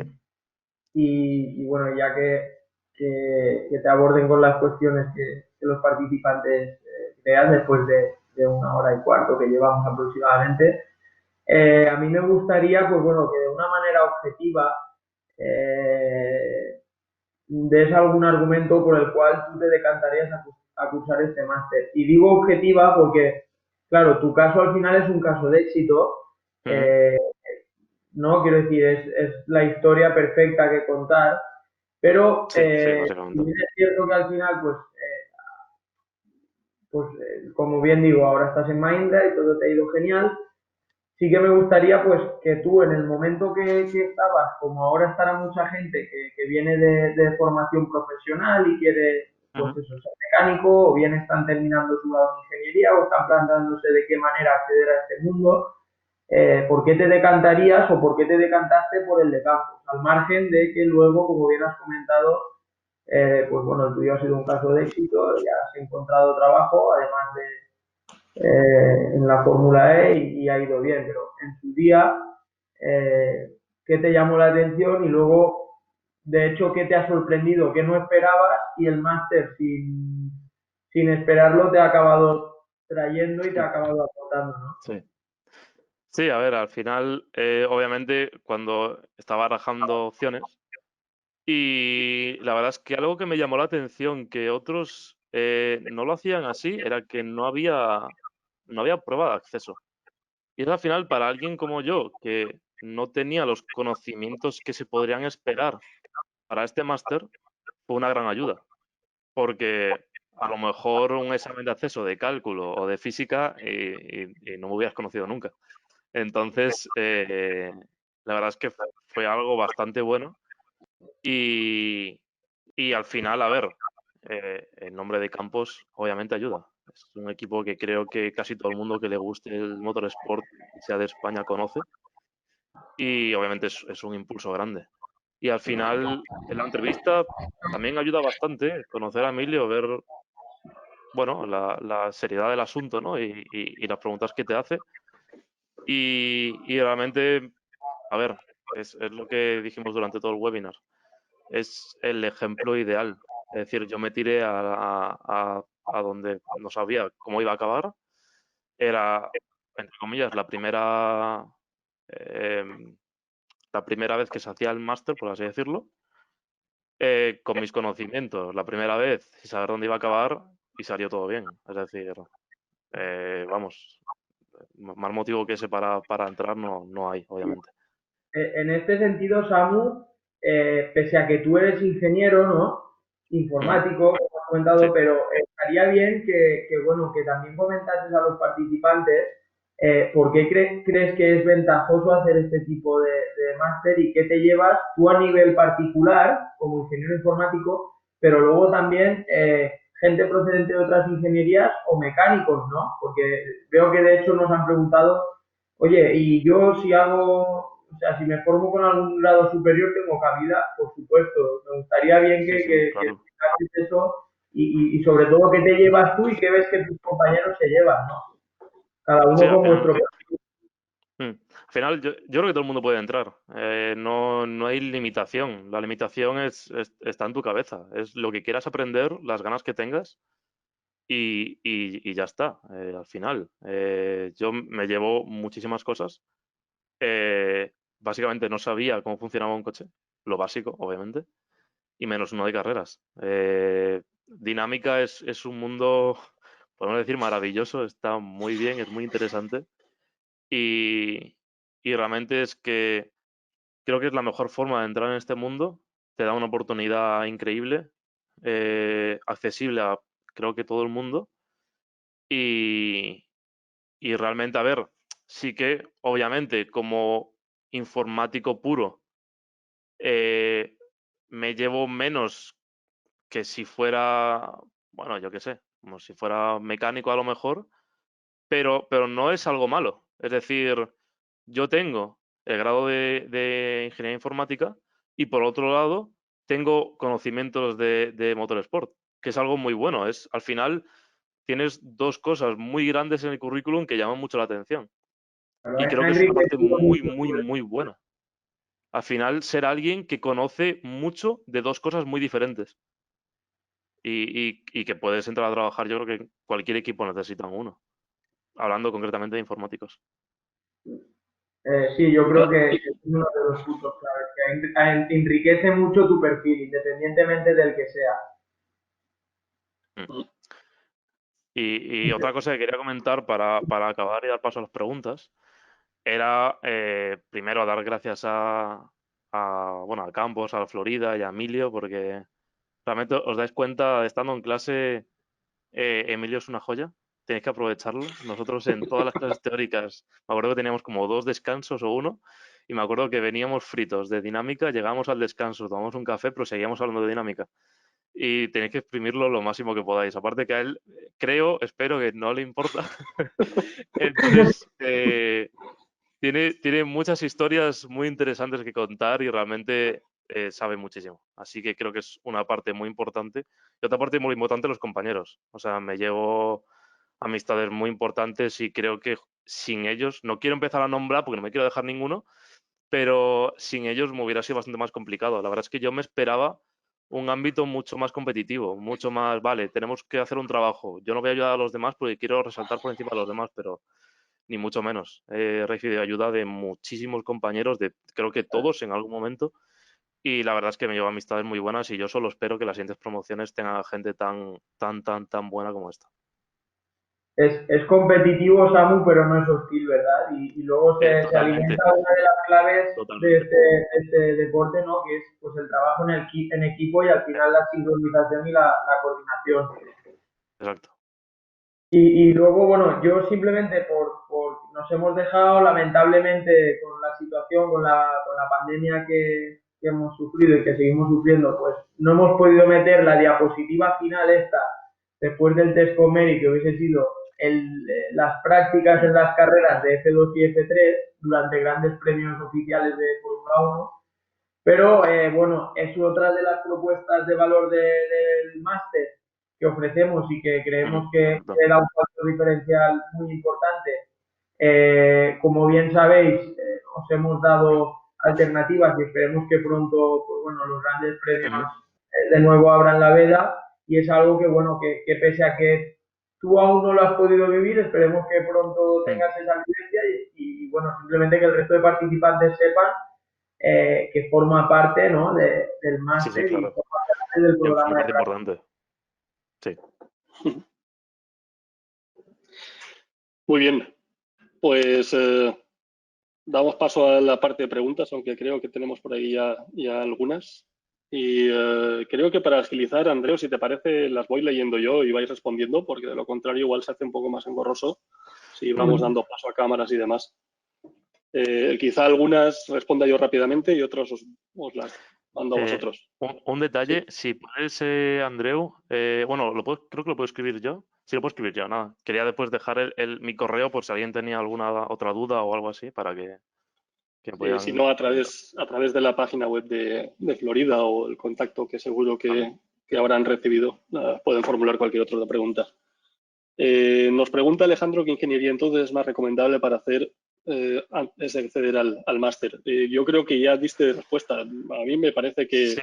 y bueno, ya que te aborden con las cuestiones que los participantes crean después de 1 hora y cuarto que llevamos aproximadamente, a mí me gustaría, pues bueno, que de una manera objetiva des algún argumento por el cual tú te decantarías a cursar este máster. Y digo objetiva porque, claro, tu caso al final es un caso de éxito, Ujú. eh, ¿no? Quiero decir, es la historia perfecta que contar, pero Sí, sí, si básicamente. bien es cierto que al final, como bien digo, ahora estás en Mindra y todo te ha ido genial, sí que me gustaría pues que tú en el momento que estabas, como ahora estará mucha gente que viene de formación profesional y quiere pues Ujú. eso, ser mecánico, o bien están terminando su grado de ingeniería o están planteándose de qué manera acceder a este mundo, ¿por qué te decantarías o por qué te decantaste por el de campus? Al margen de que luego, como bien has comentado, pues bueno, el tuyo ha sido un caso de éxito, ya has encontrado trabajo, además en la Fórmula E y ha ido bien, pero en su día, ¿qué te llamó la atención? Y luego, de hecho, ¿qué te ha sorprendido? ¿Qué no esperabas? Y el máster, sin esperarlo, te ha acabado trayendo y te ha acabado aportando, ¿no? Sí. Sí, a ver, al final, obviamente, cuando estaba barajando opciones, y la verdad es que algo que me llamó la atención, que otros no lo hacían así, era que no había prueba de acceso. Y eso al final, para alguien como yo, que no tenía los conocimientos que se podrían esperar para este máster, fue una gran ayuda. Porque a lo mejor un examen de acceso de cálculo o de física y no me hubieras conocido nunca. Entonces, la verdad es que fue algo bastante bueno y, y al final, a ver, el nombre de Campos obviamente ayuda. Es un equipo que creo que casi todo el mundo que le guste el motorsport, sea de España, conoce y obviamente es un impulso grande. Y al final, en la entrevista también ayuda bastante conocer a Emilio, ver, bueno, la seriedad del asunto, ¿no? Y las preguntas que te hace. Y realmente, a ver, es lo que dijimos durante todo el webinar. Es el ejemplo ideal. Es decir, yo me tiré a donde no sabía cómo iba a acabar. Era, entre comillas, em, la primera vez que se hacía el máster, por así decirlo, con mis conocimientos, la primera vez, y saber dónde iba a acabar, y salió todo bien. Es decir, vamos, más motivo que ese para entrar no hay, obviamente. En este sentido, Samu, pese a que tú eres ingeniero, ¿no? Ujú. Informático, como has Sí, comentado, pero estaría bien bueno, que también comentases a los participantes por qué crees que es ventajoso hacer este tipo de máster y qué te llevas tú a nivel particular como ingeniero informático, pero luego también gente procedente de otras ingenierías o mecánicos, ¿no? Porque veo que de hecho nos han preguntado, oye, y yo si o sea, si me formo con algún grado superior, tengo cabida, por supuesto. Me gustaría bien sí, sí, que claro. explicases eso y sobre todo qué te llevas tú y qué ves que tus compañeros se llevan, ¿no? Cada Sí, uno al con final, vuestro... al final yo creo que todo el mundo puede entrar. No hay limitación. La limitación está en tu cabeza. Es lo que quieras aprender, las ganas que tengas y ya está. Al final, yo me llevo muchísimas cosas. Eh, Básicamente no sabía cómo funcionaba un coche, lo básico, obviamente, y menos uno de carreras. Dinámica es un mundo, podemos decir, maravilloso, está muy bien, es muy interesante y, y realmente es que creo que es la mejor forma de entrar en este mundo, te da una oportunidad increíble, accesible a creo que todo el mundo y, y realmente, a ver, sí que obviamente como informático puro, eh, me llevo menos que si fuera, bueno, yo qué sé, como si fuera mecánico a lo mejor, pero no es algo malo. Es decir, yo tengo el grado de ingeniería informática y por otro lado tengo conocimientos de motorsport, que es algo muy bueno. Al final tienes dos cosas muy grandes en el currículum que llaman mucho la atención. Y creo Ha que es una parte enriquecido muy, mucho. muy, muy buena. Al final, ser alguien que conoce mucho de dos cosas muy diferentes y que puedes entrar a trabajar, yo creo que cualquier equipo necesita uno, hablando concretamente de informáticos. Sí, yo creo Ah, que y, es uno de los puntos claves, que enriquece mucho tu perfil, independientemente del que sea. Mm. Y otra cosa que quería comentar para acabar y dar paso a las preguntas era, primero, dar gracias bueno, a Campos, a Florida y a Emilio, porque realmente os dais cuenta, estando en clase, Emilio es una joya, tenéis que aprovecharlo. Nosotros en todas las clases teóricas, me acuerdo que teníamos como dos descansos o uno, y me acuerdo que veníamos fritos de dinámica, llegamos al descanso, tomamos un café, pero seguíamos hablando de dinámica. Y tenéis que exprimirlo lo máximo que podáis. Aparte que a él, creo, espero que no le importa. Entonces, tiene muchas historias muy interesantes que contar y realmente sabe muchísimo. Así que creo que es una parte muy importante. Y otra parte muy importante, los compañeros. O sea, me llevo amistades muy importantes y creo que sin ellos, no quiero empezar a nombrar porque no me quiero dejar ninguno, pero sin ellos me hubiera sido bastante más complicado. La verdad es que yo me esperaba un ámbito mucho más competitivo, mucho más, vale, tenemos que hacer un trabajo. Yo no voy a ayudar a los demás porque quiero resaltar por encima de los demás, pero ni mucho menos. He recibido ayuda de muchísimos compañeros, de creo que todos en algún momento, y la verdad es que me llevo amistades muy buenas y yo solo espero que las siguientes promociones tengan gente tan buena como esta. Es competitivo, Samu, pero no es hostil, ¿verdad? Y luego se Totalmente, alimenta una de las claves totalmente. de este deporte, ¿no? Que es pues el trabajo en equipo y al final la sincronización y la coordinación. Exacto. Y luego, bueno, yo simplemente nos hemos dejado, lamentablemente, con la situación, con la pandemia que hemos sufrido y que seguimos sufriendo, pues no hemos podido meter la diapositiva final esta, después del test Comeri, que hubiese sido las prácticas en las carreras de F2 y F3 durante grandes premios oficiales de Fórmula 1. Pero bueno, es otra de las propuestas de valor del máster que ofrecemos y que creemos que da un factor diferencial muy importante. Como bien sabéis, os hemos dado alternativas y esperemos que pronto, pues bueno, los grandes premios de nuevo abran la veda y es algo que, bueno, que pese a que tú aún no lo has podido vivir, esperemos que pronto tengas esa vivencia y bueno, simplemente que el resto de participantes sepan que forma parte, ¿no? Del Sí, sí, máster y claro. forma parte del Es una programa de parte práctica. importante. Sí. muy bien, pues damos paso a la parte de preguntas, aunque creo que tenemos por ahí ya algunas. Y creo que para agilizar, Andreu, si te parece, las voy leyendo yo y vais respondiendo, porque de lo contrario igual se hace un poco más engorroso si vamos dando paso a cámaras y demás. Quizá algunas responda yo rápidamente y otras os las mando a vosotros. Un Sí, detalle, si puedes, Andreu, bueno, creo que lo puedo escribir yo. Sí, lo puedo escribir yo, nada. Quería después dejar mi correo por si alguien tenía alguna otra duda o algo así para que me sí, si pudieran no, comentar. a través de la página web de Florida o el contacto que seguro Vale, que habrán recibido pueden formular cualquier otra pregunta. Nos pregunta Alejandro qué ingeniería entonces es más recomendable para hacer antes de acceder al máster. Yo creo que ya diste respuesta. A mí me parece que Sí.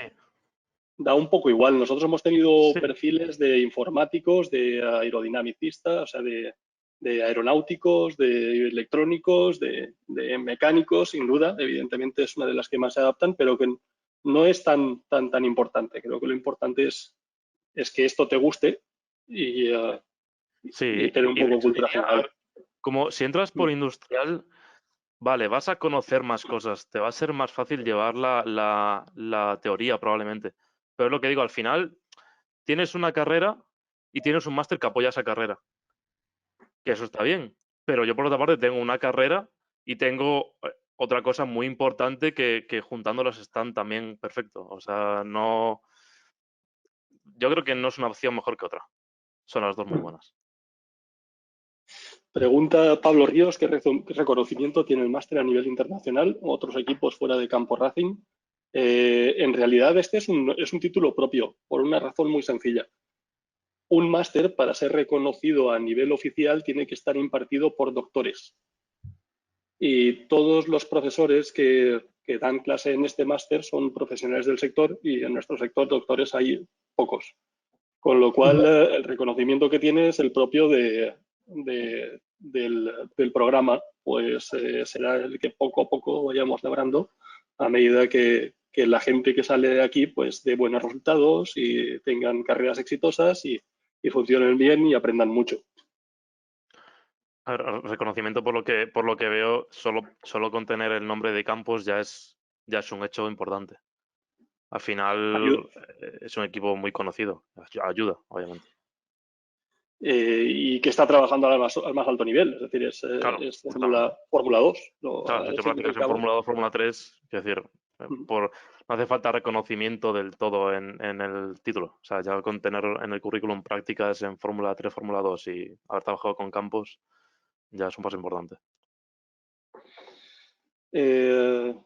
da un poco igual. Nosotros hemos tenido Sí. perfiles de informáticos, de aerodinamicistas, o sea, de aeronáuticos, de electrónicos, de mecánicos, sin duda. Evidentemente es una de las que más se adaptan, pero que no es tan importante. Creo que lo importante es que esto te guste y Sí, tener un y de poco hecho cultura diría, general. como si entras por industrial, vale, vas a conocer más cosas, te va a ser más fácil llevar la teoría probablemente. Pero es lo que digo, al final tienes una carrera y tienes un máster que apoya esa carrera, que eso está bien. Pero yo por otra parte tengo una carrera y tengo otra cosa muy importante que juntándolas están también perfecto. O sea, no, yo creo que no es una opción mejor que otra. Son las dos muy buenas. Pregunta Pablo Ríos, ¿qué reconocimiento tiene el máster a nivel internacional o otros equipos fuera de Campo Racing? En realidad este es un título propio, por una razón muy sencilla. Un máster, para ser reconocido a nivel oficial, tiene que estar impartido por doctores. Y todos los profesores que dan clase en este máster son profesionales del sector y en nuestro sector doctores hay pocos. Con lo cual, el reconocimiento que tiene es el propio del programa, pues será el que poco a poco vayamos labrando a medida que la gente que sale de aquí pues dé buenos resultados y tengan carreras exitosas y funcionen bien y aprendan mucho. A ver, reconocimiento por lo que veo, solo con tener el nombre de campus ya es un hecho importante. Al final es un equipo muy conocido. Ayuda, obviamente. Y que está trabajando al más alto nivel, es decir, Claro, es totalmente. Fórmula 2. Claro, si Al tú fin y al practicas en cabo. Fórmula 2, Fórmula 3, es decir, no hace falta reconocimiento del todo en el título. O sea, ya con tener en el currículum prácticas en Fórmula 3, Fórmula 2 y haber trabajado con campos, ya es un paso importante.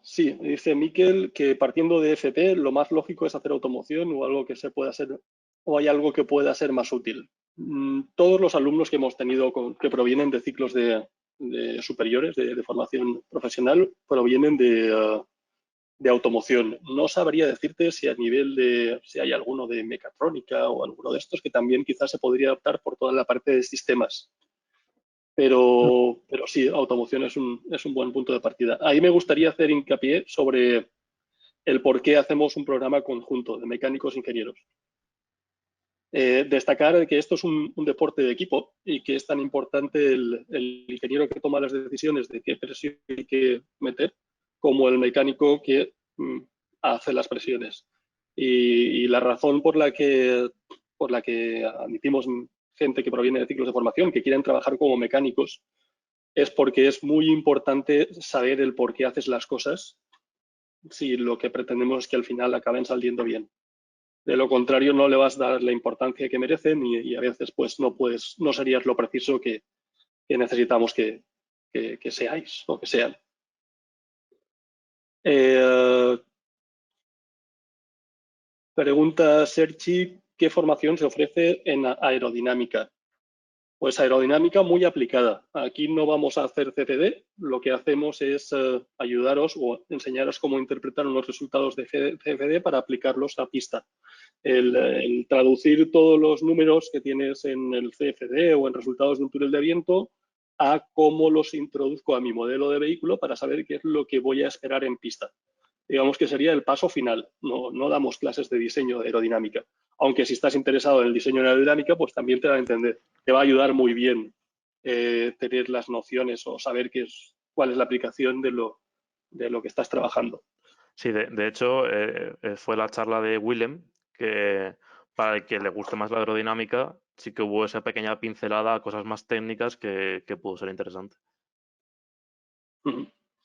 Sí, dice Miquel que partiendo de FP lo más lógico es hacer automoción o algo que se pueda hacer, o hay algo que pueda ser más útil. Todos los alumnos que hemos tenido que provienen de ciclos de superiores, de formación profesional, provienen de automoción. No sabría decirte si a nivel si hay alguno de mecatrónica o alguno de estos que también quizás se podría adaptar por toda la parte de sistemas. Pero sí, automoción es un buen punto de partida. Ahí me gustaría hacer hincapié sobre el por qué hacemos un programa conjunto de mecánicos e ingenieros. Destacar que esto es un deporte de equipo y que es tan importante el ingeniero que toma las decisiones de qué presión hay que meter como el mecánico que hace las presiones. Y la razón por la que admitimos gente que proviene de ciclos de formación que quieren trabajar como mecánicos es porque es muy importante saber el por qué haces las cosas si lo que pretendemos es que al final acaben saliendo bien. De lo contrario, no le vas a dar la importancia que merecen y a veces pues no serías lo preciso que necesitamos que seáis o que sean. Pregunta Sergi, ¿qué formación se ofrece en aerodinámica? Pues aerodinámica muy aplicada. Aquí no vamos a hacer CFD, lo que hacemos es ayudaros o enseñaros cómo interpretar unos resultados de CFD para aplicarlos a pista. El traducir todos los números que tienes en el CFD o en resultados de un túnel de viento a cómo los introduzco a mi modelo de vehículo para saber qué es lo que voy a esperar en pista. Digamos que sería el paso final. No damos clases de diseño de aerodinámica. Aunque si estás interesado en el diseño de aerodinámica, pues también te va a entender. Te va a ayudar muy bien tener las nociones o saber cuál es la aplicación de lo que estás trabajando. Sí, de hecho, fue la charla de Willem, que para el que le guste más la aerodinámica, sí que hubo esa pequeña pincelada a cosas más técnicas que pudo ser interesante.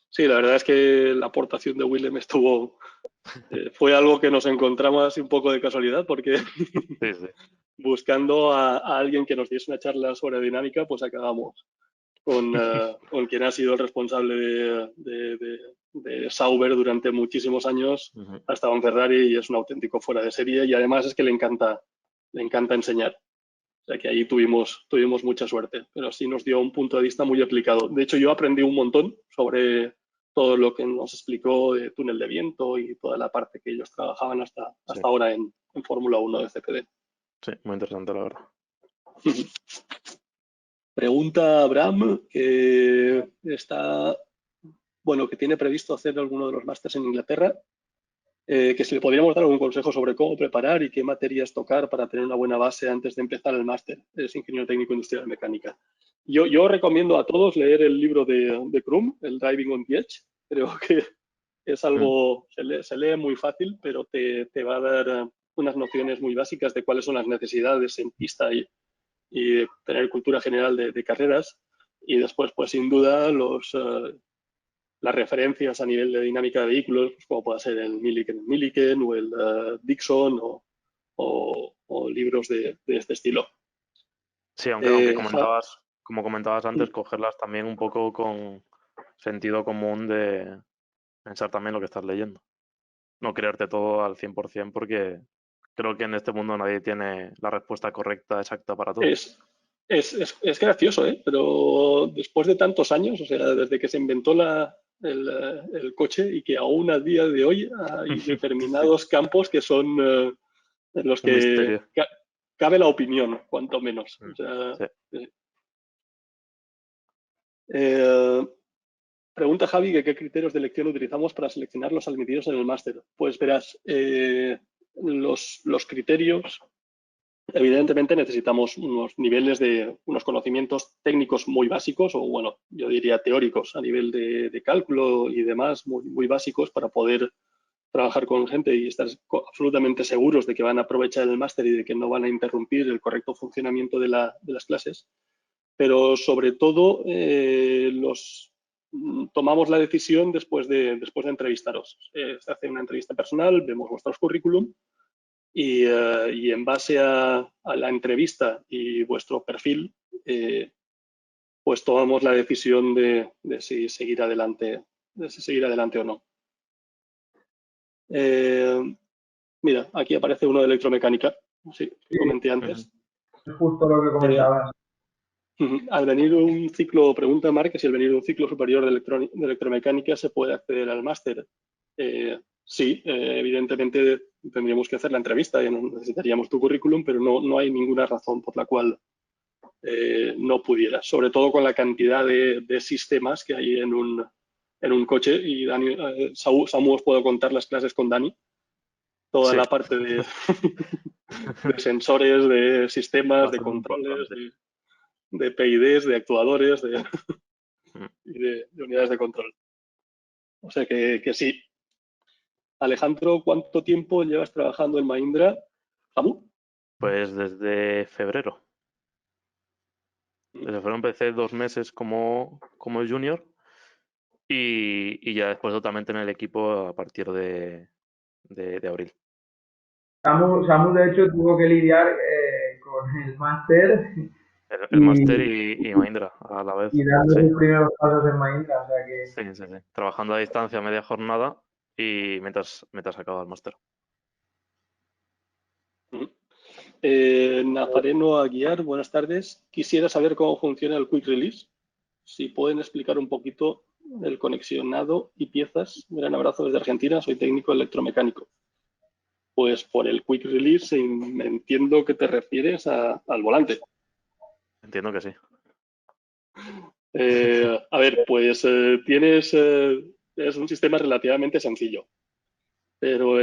Sí, la verdad es que la aportación de Willem fue algo que nos encontramos así un poco de casualidad, porque Sí, sí. buscando a alguien que nos diese una charla sobre dinámica, pues acabamos con quien ha sido el responsable de Sauber durante muchísimos años, Ujú. ha estado en Ferrari y es un auténtico fuera de serie, y además es que le encanta enseñar. O sea que ahí tuvimos mucha suerte, pero sí nos dio un punto de vista muy aplicado. De hecho, yo aprendí un montón sobre todo lo que nos explicó de túnel de viento y toda la parte que ellos trabajaban hasta Sí, ahora en Fórmula 1 de CPD. sí, muy interesante, la verdad. Pregunta Abraham, que está, bueno, que tiene previsto hacer alguno de los másters en Inglaterra, que si le podríamos dar algún consejo sobre cómo preparar y qué materias tocar para tener una buena base antes de empezar el máster. Es ingeniero técnico industrial mecánica. Yo recomiendo a todos leer el libro de Krum, el Driving on the Edge. Creo que es algo, se lee muy fácil, pero te va a dar unas nociones muy básicas de cuáles son las necesidades en pista y tener cultura general de carreras. Y después, pues sin duda, las referencias a nivel de dinámica de vehículos, pues como pueda ser el Milliken o el Dixon o libros de este estilo. Sí, aunque Ja, como comentabas antes, cogerlas también un poco con sentido común de pensar también lo que estás leyendo. No creerte todo al 100% porque creo que en este mundo nadie tiene la respuesta correcta, exacta para todo. es gracioso, ¿eh? Pero después de tantos años, o sea, desde que se inventó el coche y que aún a día de hoy hay Sí, determinados campos que son en los un que misterio. cabe la opinión, cuanto menos. O sea, Sí. eh, pregunta Javi que qué criterios de elección utilizamos para seleccionar los admitidos en el máster. Pues verás, los criterios, evidentemente necesitamos unos niveles unos conocimientos técnicos muy básicos, o bueno, yo diría teóricos a nivel de cálculo y demás, muy, muy básicos para poder trabajar con gente y estar absolutamente seguros de que van a aprovechar el máster y de que no van a interrumpir el correcto funcionamiento de las clases. Pero sobre todo tomamos la decisión después de entrevistaros. Se hace una entrevista personal, vemos vuestros currículum y en base a la entrevista y vuestro perfil, pues tomamos la decisión de si seguir adelante, o no. Mira, aquí aparece uno de electromecánica, sí, que Sí, comenté antes. es justo lo que Eh, comentabas. Al venir un ciclo, pregunta Marc, que si al venir un ciclo superior de electromecánica se puede acceder al máster. Sí, evidentemente tendríamos que hacer la entrevista y necesitaríamos tu currículum, pero no hay ninguna razón por la cual no pudieras, sobre todo con la cantidad de sistemas que hay en un coche. Y Dani, Samu, os puedo contar las clases con Dani, toda Sí, la parte de sensores, de sistemas, de bastante controles, importante. de PIDs, de actuadores Mm. y de unidades de control. O sea que sí. Alejandro, ¿cuánto tiempo llevas trabajando en Mahindra? ¿Samu? Pues desde febrero. Desde febrero empecé 2 meses como junior y ya después totalmente en el equipo a partir de abril. Samu, de hecho, tuvo que lidiar con el máster El máster y, y Mahindra a la vez. y dando Sí, sus primeros pasos en Mahindra. O sea que sí, sí, sí. Trabajando a distancia media jornada y mientras acababa el máster. Nazareno Aguiar, buenas tardes. Quisiera saber cómo funciona el Quick Release. Si pueden explicar un poquito el conexionado y piezas. Un gran abrazo desde Argentina, soy técnico electromecánico. Pues por el Quick Release entiendo que te refieres al volante. Entiendo que sí. A ver, pues es un sistema relativamente sencillo, pero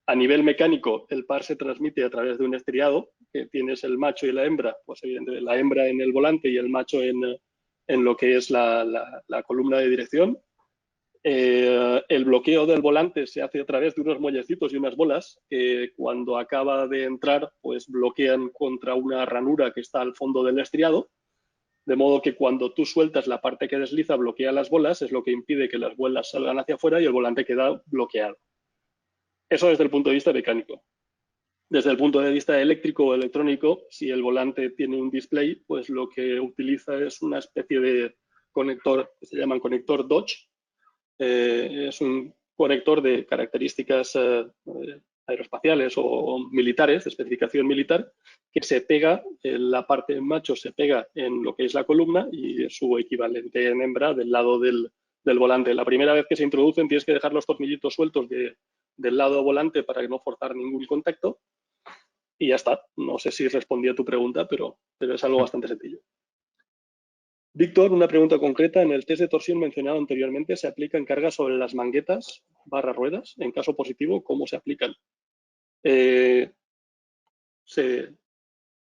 a nivel mecánico el par se transmite a través de un estriado, que tienes el macho y la hembra, pues evidentemente la hembra en el volante y el macho en lo que es la columna de dirección. El bloqueo del volante se hace a través de unos muellecitos y unas bolas que cuando acaba de entrar pues bloquean contra una ranura que está al fondo del estriado, de modo que cuando tú sueltas la parte que desliza bloquea las bolas, es lo que impide que las bolas salgan hacia afuera y el volante queda bloqueado. Eso desde el punto de vista mecánico. Desde el punto de vista eléctrico o electrónico, si el volante tiene un display, pues lo que utiliza es una especie de conector que se llama conector Dodge, es un conector de características aeroespaciales o militares, de especificación militar, que se pega, la parte en macho se pega en lo que es la columna y su equivalente en hembra del lado del volante. La primera vez que se introducen tienes que dejar los tornillitos sueltos del lado volante para no forzar ningún contacto y ya está. No sé si respondí a tu pregunta, pero es algo bastante sencillo. Víctor, una pregunta concreta. En el test de torsión mencionado anteriormente, ¿se aplican cargas sobre las manguetas / ruedas? En caso positivo, ¿cómo se aplican?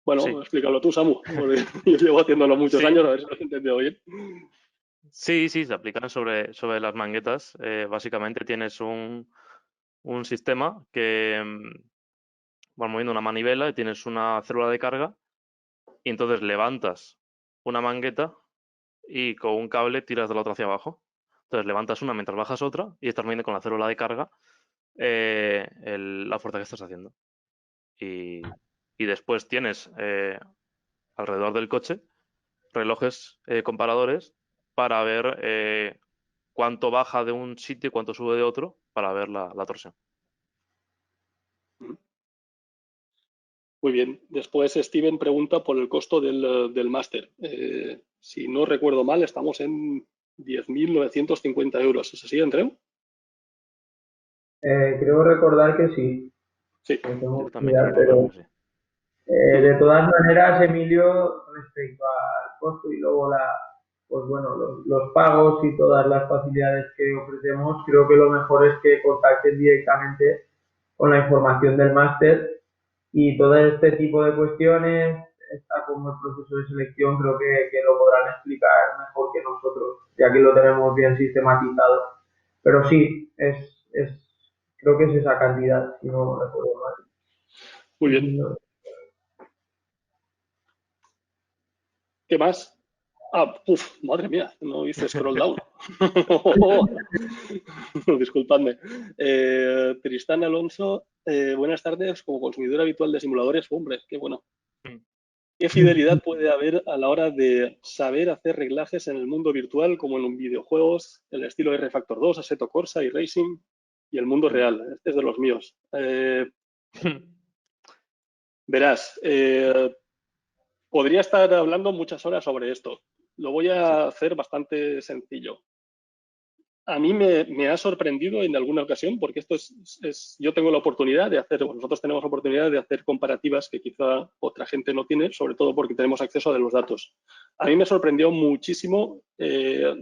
Bueno, Sí. explícalo tú, Samu. Yo llevo haciéndolo muchos Sí. años, a ver si lo has entendido bien. Sí, se aplican sobre las manguetas. Básicamente tienes un sistema que va moviendo una manivela y tienes una célula de carga y entonces levantas una mangueta y con un cable tiras de la otra hacia abajo. Entonces levantas una mientras bajas otra y estás midiendo con la célula de carga la fuerza que estás haciendo. Y después tienes alrededor del coche relojes comparadores para ver cuánto baja de un sitio y cuánto sube de otro para ver la torsión. Muy bien. Después Steven pregunta por el costo del máster. Si no recuerdo mal, estamos en 10.950 euros. ¿Es así, Andreu? Creo recordar que sí. Sí. Lo tengo Yo que también mirar, creo recordar pero que sí. de todas maneras, Emilio, respecto al costo y luego pues bueno, los pagos y todas las facilidades que ofrecemos, creo que lo mejor es que contacten directamente con la información del máster y todo este tipo de cuestiones, está como el proceso de selección, creo que lo podrán explicar mejor que nosotros, ya que lo tenemos bien sistematizado. Pero sí, creo que es esa cantidad, si no recuerdo mal. Muy bien. No. ¿Qué más? Madre mía, no hice scroll down. Disculpadme. Tristán Alonso, buenas tardes. Como consumidor habitual de simuladores, hombre, qué bueno. ¿Qué fidelidad puede haber a la hora de saber hacer reglajes en el mundo virtual, como en videojuegos, el estilo R-Factor 2, Assetto Corsa y Racing, y el mundo real? Este es de los míos. Verás, podría estar hablando muchas horas sobre esto. Lo voy a hacer bastante sencillo. A mí me ha sorprendido en alguna ocasión, porque esto yo tengo la oportunidad de hacer, nosotros tenemos la oportunidad de hacer comparativas que quizá otra gente no tiene, sobre todo porque tenemos acceso a los datos. A mí me sorprendió muchísimo ver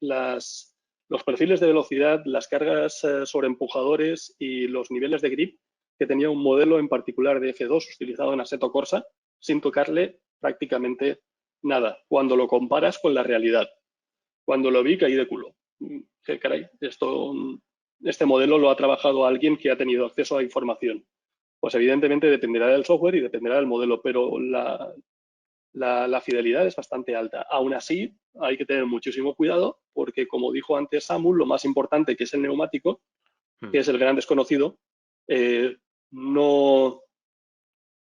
los perfiles de velocidad, las cargas sobre empujadores y los niveles de grip que tenía un modelo en particular de F2 utilizado en Assetto Corsa, sin tocarle prácticamente nada, cuando lo comparas con la realidad. Cuando lo vi, caí de culo. ¿Qué caray? Este modelo lo ha trabajado alguien que ha tenido acceso a información. Pues evidentemente dependerá del software y dependerá del modelo, pero la fidelidad es bastante alta. Aún así, hay que tener muchísimo cuidado porque, como dijo antes Samu, lo más importante, que es el neumático, que es el gran desconocido, no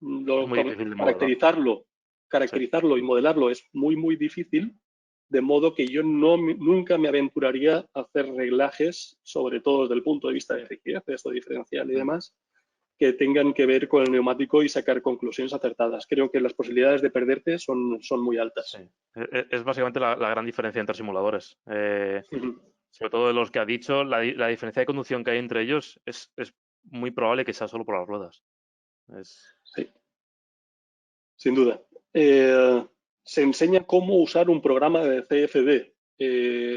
Es muy difícil de modelar. caracterizarlo y modelarlo es muy, muy difícil, de modo que yo nunca me aventuraría a hacer reglajes, sobre todo desde el punto de vista de rigidez, esto diferencial y demás, que tengan que ver con el neumático y sacar conclusiones acertadas. Creo que las posibilidades de perderte son muy altas. Sí. Es básicamente la gran diferencia entre simuladores. Sobre todo de los que ha dicho, la diferencia de conducción que hay entre ellos es muy probable que sea solo por las ruedas. Sí, sin duda. ¿Se enseña cómo usar un programa de CFD?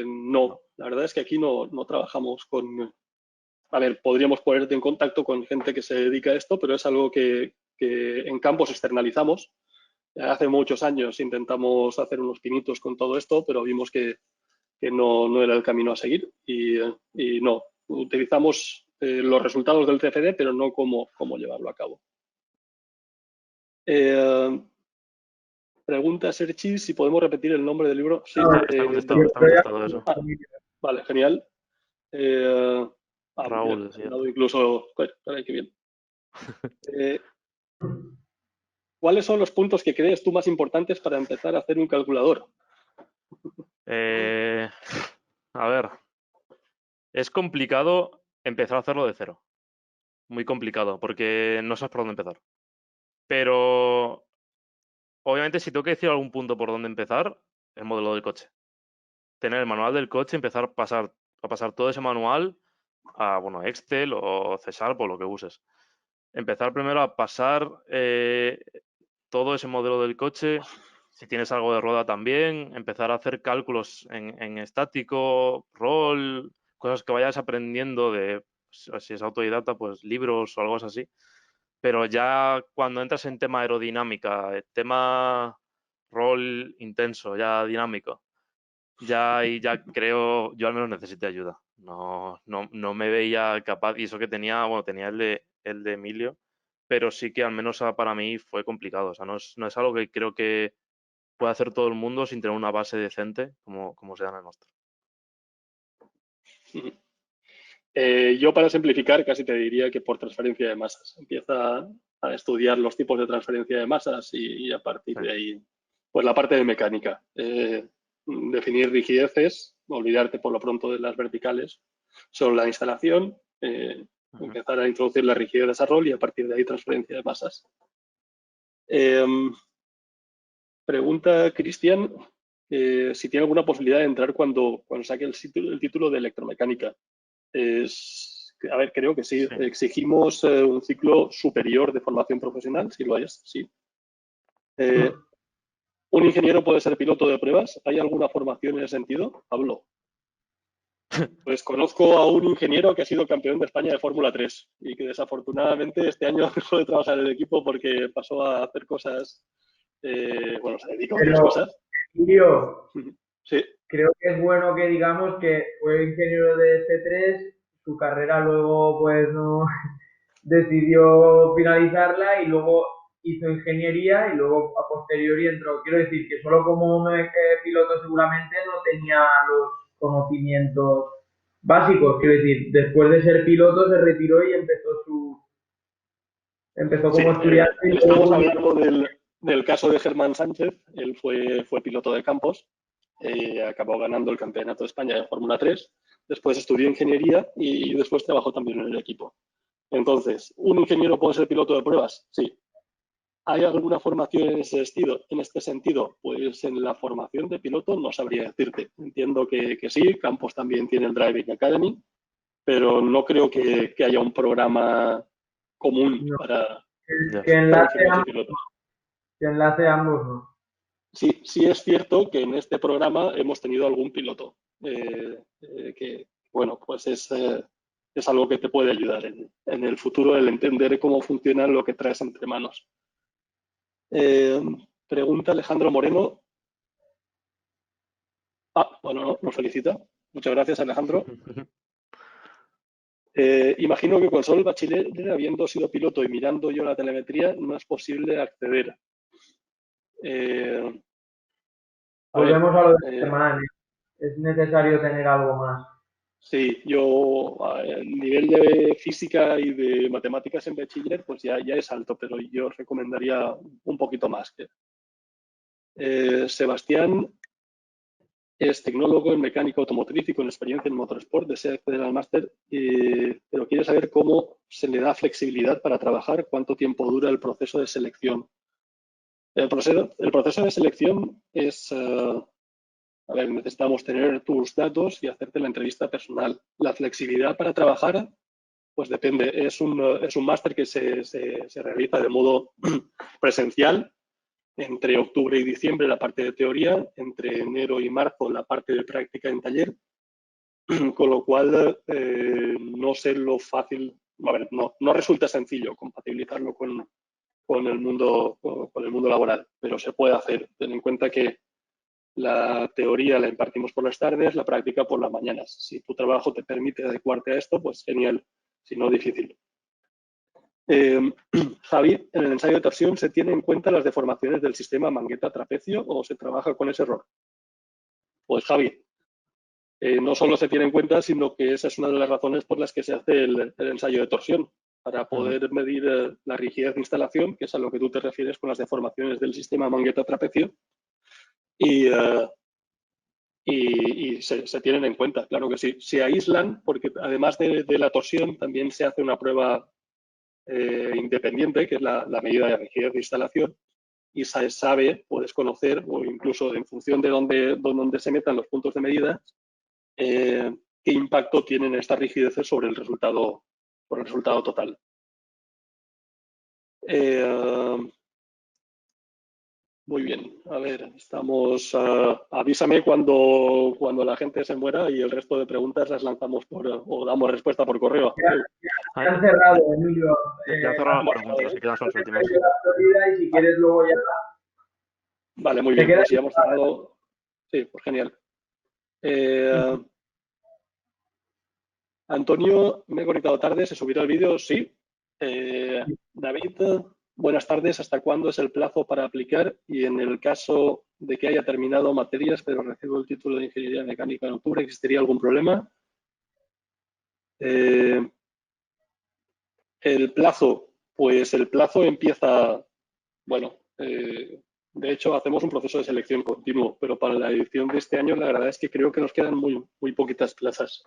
No, la verdad es que aquí no trabajamos con... A ver, podríamos ponerte en contacto con gente que se dedica a esto, pero es algo que en campos externalizamos. Hace muchos años intentamos hacer unos pinitos con todo esto, pero vimos que no era el camino a seguir y no. Utilizamos los resultados del CFD, pero no cómo llevarlo a cabo. Pregunta Serchi si podemos repetir el nombre del libro. Sí, Está contestado eso. Vale, genial. Raúl, Mira, incluso... Caray, qué bien. ¿Cuáles son los puntos que crees tú más importantes para empezar a hacer un calculador? A ver, Es complicado empezar a hacerlo de cero. Muy complicado, porque no sabes por dónde empezar. Pero, obviamente, si tengo que decir algún punto por dónde empezar, el modelo del coche. Tener el manual del coche, empezar a pasar todo ese manual a, bueno, Excel o Cesar, por lo que uses. Empezar primero a pasar todo ese modelo del coche, si tienes algo de rueda también, empezar a hacer cálculos en estático, roll, cosas que vayas aprendiendo de, si es autodidacta, pues libros o algo así. Pero ya cuando entras en tema aerodinámica, tema roll intenso, ya dinámico, ya ahí ya creo, yo al menos necesité ayuda. No me veía capaz, y eso que tenía, bueno, tenía el de Emilio, pero sí que al menos para mí fue complicado. O sea, no es algo que creo que pueda hacer todo el mundo sin tener una base decente como se da en el máster. Yo, para simplificar, casi te diría que por transferencia de masas. Empieza a estudiar los tipos de transferencia de masas y a partir Sí. de ahí, pues la parte de mecánica. Definir rigideces, olvidarte por lo pronto de las verticales, solo la instalación, empezar a introducir la rigidez de desarrollo y a partir de ahí transferencia de masas. Pregunta Cristian si tiene alguna posibilidad de entrar cuando saque el título de electromecánica. A ver, creo que sí. Sí. Exigimos un ciclo superior de formación profesional, si lo es, sí. ¿Un ingeniero puede ser piloto de pruebas? ¿Hay alguna formación en ese sentido? Pablo. Pues conozco a un ingeniero que ha sido campeón de España de Fórmula 3 y que desafortunadamente este año dejó de trabajar en el equipo porque pasó a hacer cosas, bueno, se dedica a otras Pero, cosas. Emilio, Sí, creo que es bueno que digamos que fue ingeniero de F3, su carrera luego pues no decidió finalizarla y luego hizo ingeniería y luego a posteriori entró. Quiero decir que solo como piloto seguramente no tenía los conocimientos básicos. Quiero decir, después de ser piloto se retiró y empezó sí. como estudiante y Estamos luego hablando del caso de Germán Sánchez. Él fue piloto de campos, acabó ganando el campeonato de España de Fórmula 3. Después estudió ingeniería y después trabajó también en el equipo. Entonces, ¿un ingeniero puede ser piloto de pruebas? Sí. ¿Hay alguna formación en ese sentido? Pues en la formación de piloto no sabría decirte. Entiendo que sí, Campos también tiene el Driving Academy, pero no creo que haya un programa común no, para Ya. ingenieros y pilotos. que enlace ambos, ¿no? Sí, sí es cierto que en este programa hemos tenido algún piloto que, bueno, pues es algo que te puede ayudar en el futuro el entender cómo funciona lo que traes entre manos. Pregunta Alejandro Moreno. Bueno, nos felicita. Muchas gracias, Alejandro. Imagino que con solo el bachiller, habiendo sido piloto y mirando yo la telemetría, no es posible acceder. A ver, Volvemos a lo de Germán, ¿eh? Es necesario tener algo más. sí, yo a nivel de física y de matemáticas en bachiller, pues ya es alto, pero yo recomendaría un poquito más. Sebastián es tecnólogo en mecánica automotriz y con experiencia en motorsport, desea acceder al máster, pero quiere saber cómo se le da flexibilidad para trabajar, cuánto tiempo dura el proceso de selección. El proceso de selección es, a ver, necesitamos tener tus datos y hacerte la entrevista personal. La flexibilidad para trabajar, pues depende. Es un máster que se realiza de modo presencial, entre octubre y diciembre la parte de teoría, entre enero y marzo la parte de práctica en taller, con lo cual no sé lo fácil, a ver, no resulta sencillo compatibilizarlo con el mundo laboral, pero se puede hacer. Ten en cuenta que la teoría la impartimos por las tardes, la práctica por las mañanas. Si tu trabajo te permite adecuarte a esto, pues genial, si no, difícil. Javi, en el ensayo de torsión, ¿se tienen en cuenta las deformaciones del sistema mangueta-trapecio o se trabaja con ese error? Pues Javi, no solo se tiene en cuenta, sino que esa es una de las razones por las que se hace el ensayo de torsión, para poder medir la rigidez de instalación, que es a lo que tú te refieres con las deformaciones del sistema mangueta-trapecio, y y se tienen en cuenta, claro que sí. Se aíslan porque además de la torsión también se hace una prueba independiente, que es la medida de rigidez de instalación, y se sabe, puedes conocer, o incluso en función de dónde se metan los puntos de medida, qué impacto tienen estas rigideces sobre el resultado total. Muy bien, a ver, estamos. Avísame cuando la gente se muera y el resto de preguntas las lanzamos o damos respuesta por correo. Ya han cerrado, Emilio. Ya han cerrado las preguntas, las que quedan son las últimas. De la Florida, y si quieres luego ya. Vale, muy bien, pues ya hemos cerrado. Sí, pues genial. Antonio, me he conectado tarde, ¿se subirá el vídeo? Sí. David, buenas tardes. ¿Hasta cuándo es el plazo para aplicar? Y en el caso de que haya terminado materias, pero recibo el título de Ingeniería Mecánica en octubre, ¿existiría algún problema? El plazo, pues el plazo empieza, bueno, de hecho hacemos un proceso de selección continuo, pero para la edición de este año la verdad es que creo que nos quedan muy poquitas plazas.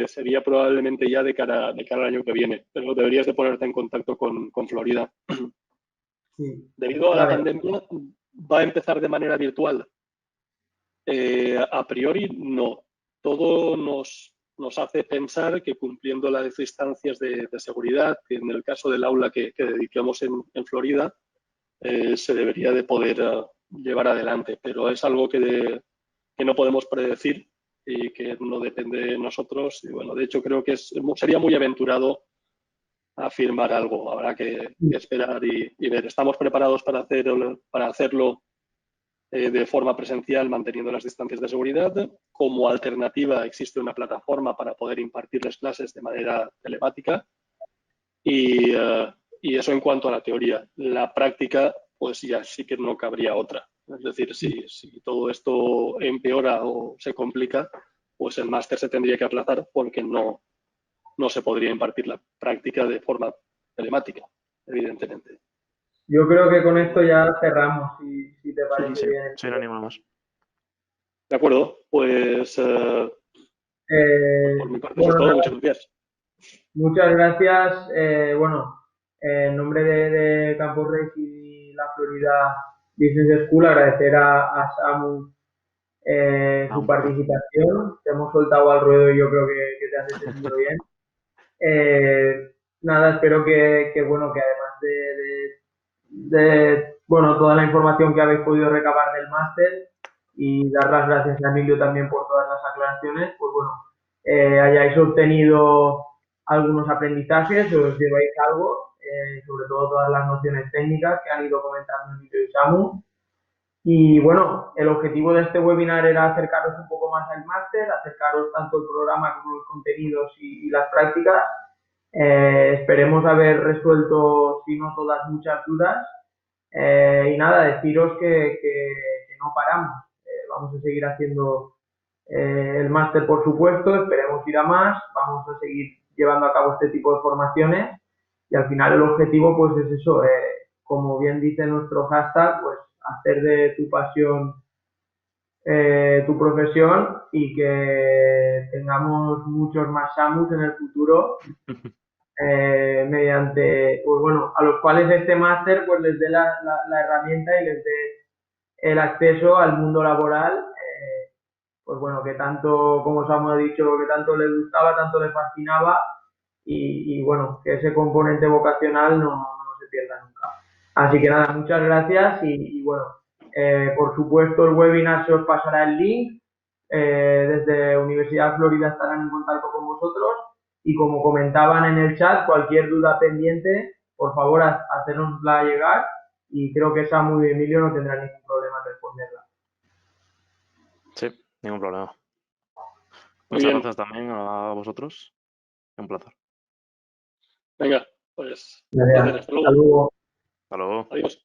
Sería probablemente ya de cara al año que viene, pero deberías de ponerte en contacto con Florida. Sí. Debido a la pandemia, ¿va a empezar de manera virtual? A priori, no. Todo nos hace pensar que cumpliendo las distancias de seguridad, que en el caso del aula que dediquemos en Florida, se debería de poder llevar adelante, pero es algo que no podemos predecir y que no depende de nosotros. Y bueno, de hecho creo que sería muy aventurado afirmar algo. Habrá que esperar y ver. Estamos preparados para hacerlo de forma presencial, manteniendo las distancias de seguridad. Como alternativa existe una plataforma para poder impartir las clases de manera telemática y eso en cuanto a la teoría. La práctica, pues ya sí que no cabría otra. Es decir, si todo esto empeora o se complica, pues el máster se tendría que aplazar porque no se podría impartir la práctica de forma telemática, evidentemente. Yo creo que con esto ya cerramos, si te parece bien. Sí, no animo más. De acuerdo, pues por mi parte eso es todo. Muchas gracias. Muchas gracias. Bueno, en nombre de Campus Reis y la Florida Business School, agradecer a Samu su participación. Te hemos soltado al ruedo y yo creo que te has entendido bien. Nada, espero que bueno, que además de bueno, toda la información que habéis podido recabar del máster, y dar las gracias a Emilio también por todas las aclaraciones, pues bueno, hayáis obtenido algunos aprendizajes, os lleváis algo, sobre todo todas las nociones técnicas que han ido comentando Emilio y Samu. Y bueno, el objetivo de este webinar era acercaros un poco más al máster, acercaros tanto el programa como los contenidos y las prácticas. Esperemos haber resuelto, si no todas, muchas dudas. Y nada, deciros que no paramos. Vamos a seguir haciendo el máster, por supuesto, esperemos ir a más, vamos a seguir llevando a cabo este tipo de formaciones y al final el objetivo pues es eso, como bien dice nuestro hashtag, pues hacer de tu pasión tu profesión y que tengamos muchos más SAMUs en el futuro mediante, pues bueno, a los cuales este máster pues les dé la herramienta y les dé el acceso al mundo laboral, pues bueno, que tanto, como Samu ha dicho, que tanto les gustaba, tanto les fascinaba y bueno, que ese componente vocacional no se pierda nunca. Así que nada, muchas gracias y bueno, por supuesto el webinar se os pasará el link, desde Universidad Florida estarán en contacto con vosotros y como comentaban en el chat, cualquier duda pendiente, por favor, hacérnosla llegar y creo que Samu y Emilio no tendrán ningún problema en responderla. Sí, ningún problema. Muy Muchas bien. gracias también a vosotros. Un placer. Venga, pues Gracias. hasta luego. Hasta luego. Adiós.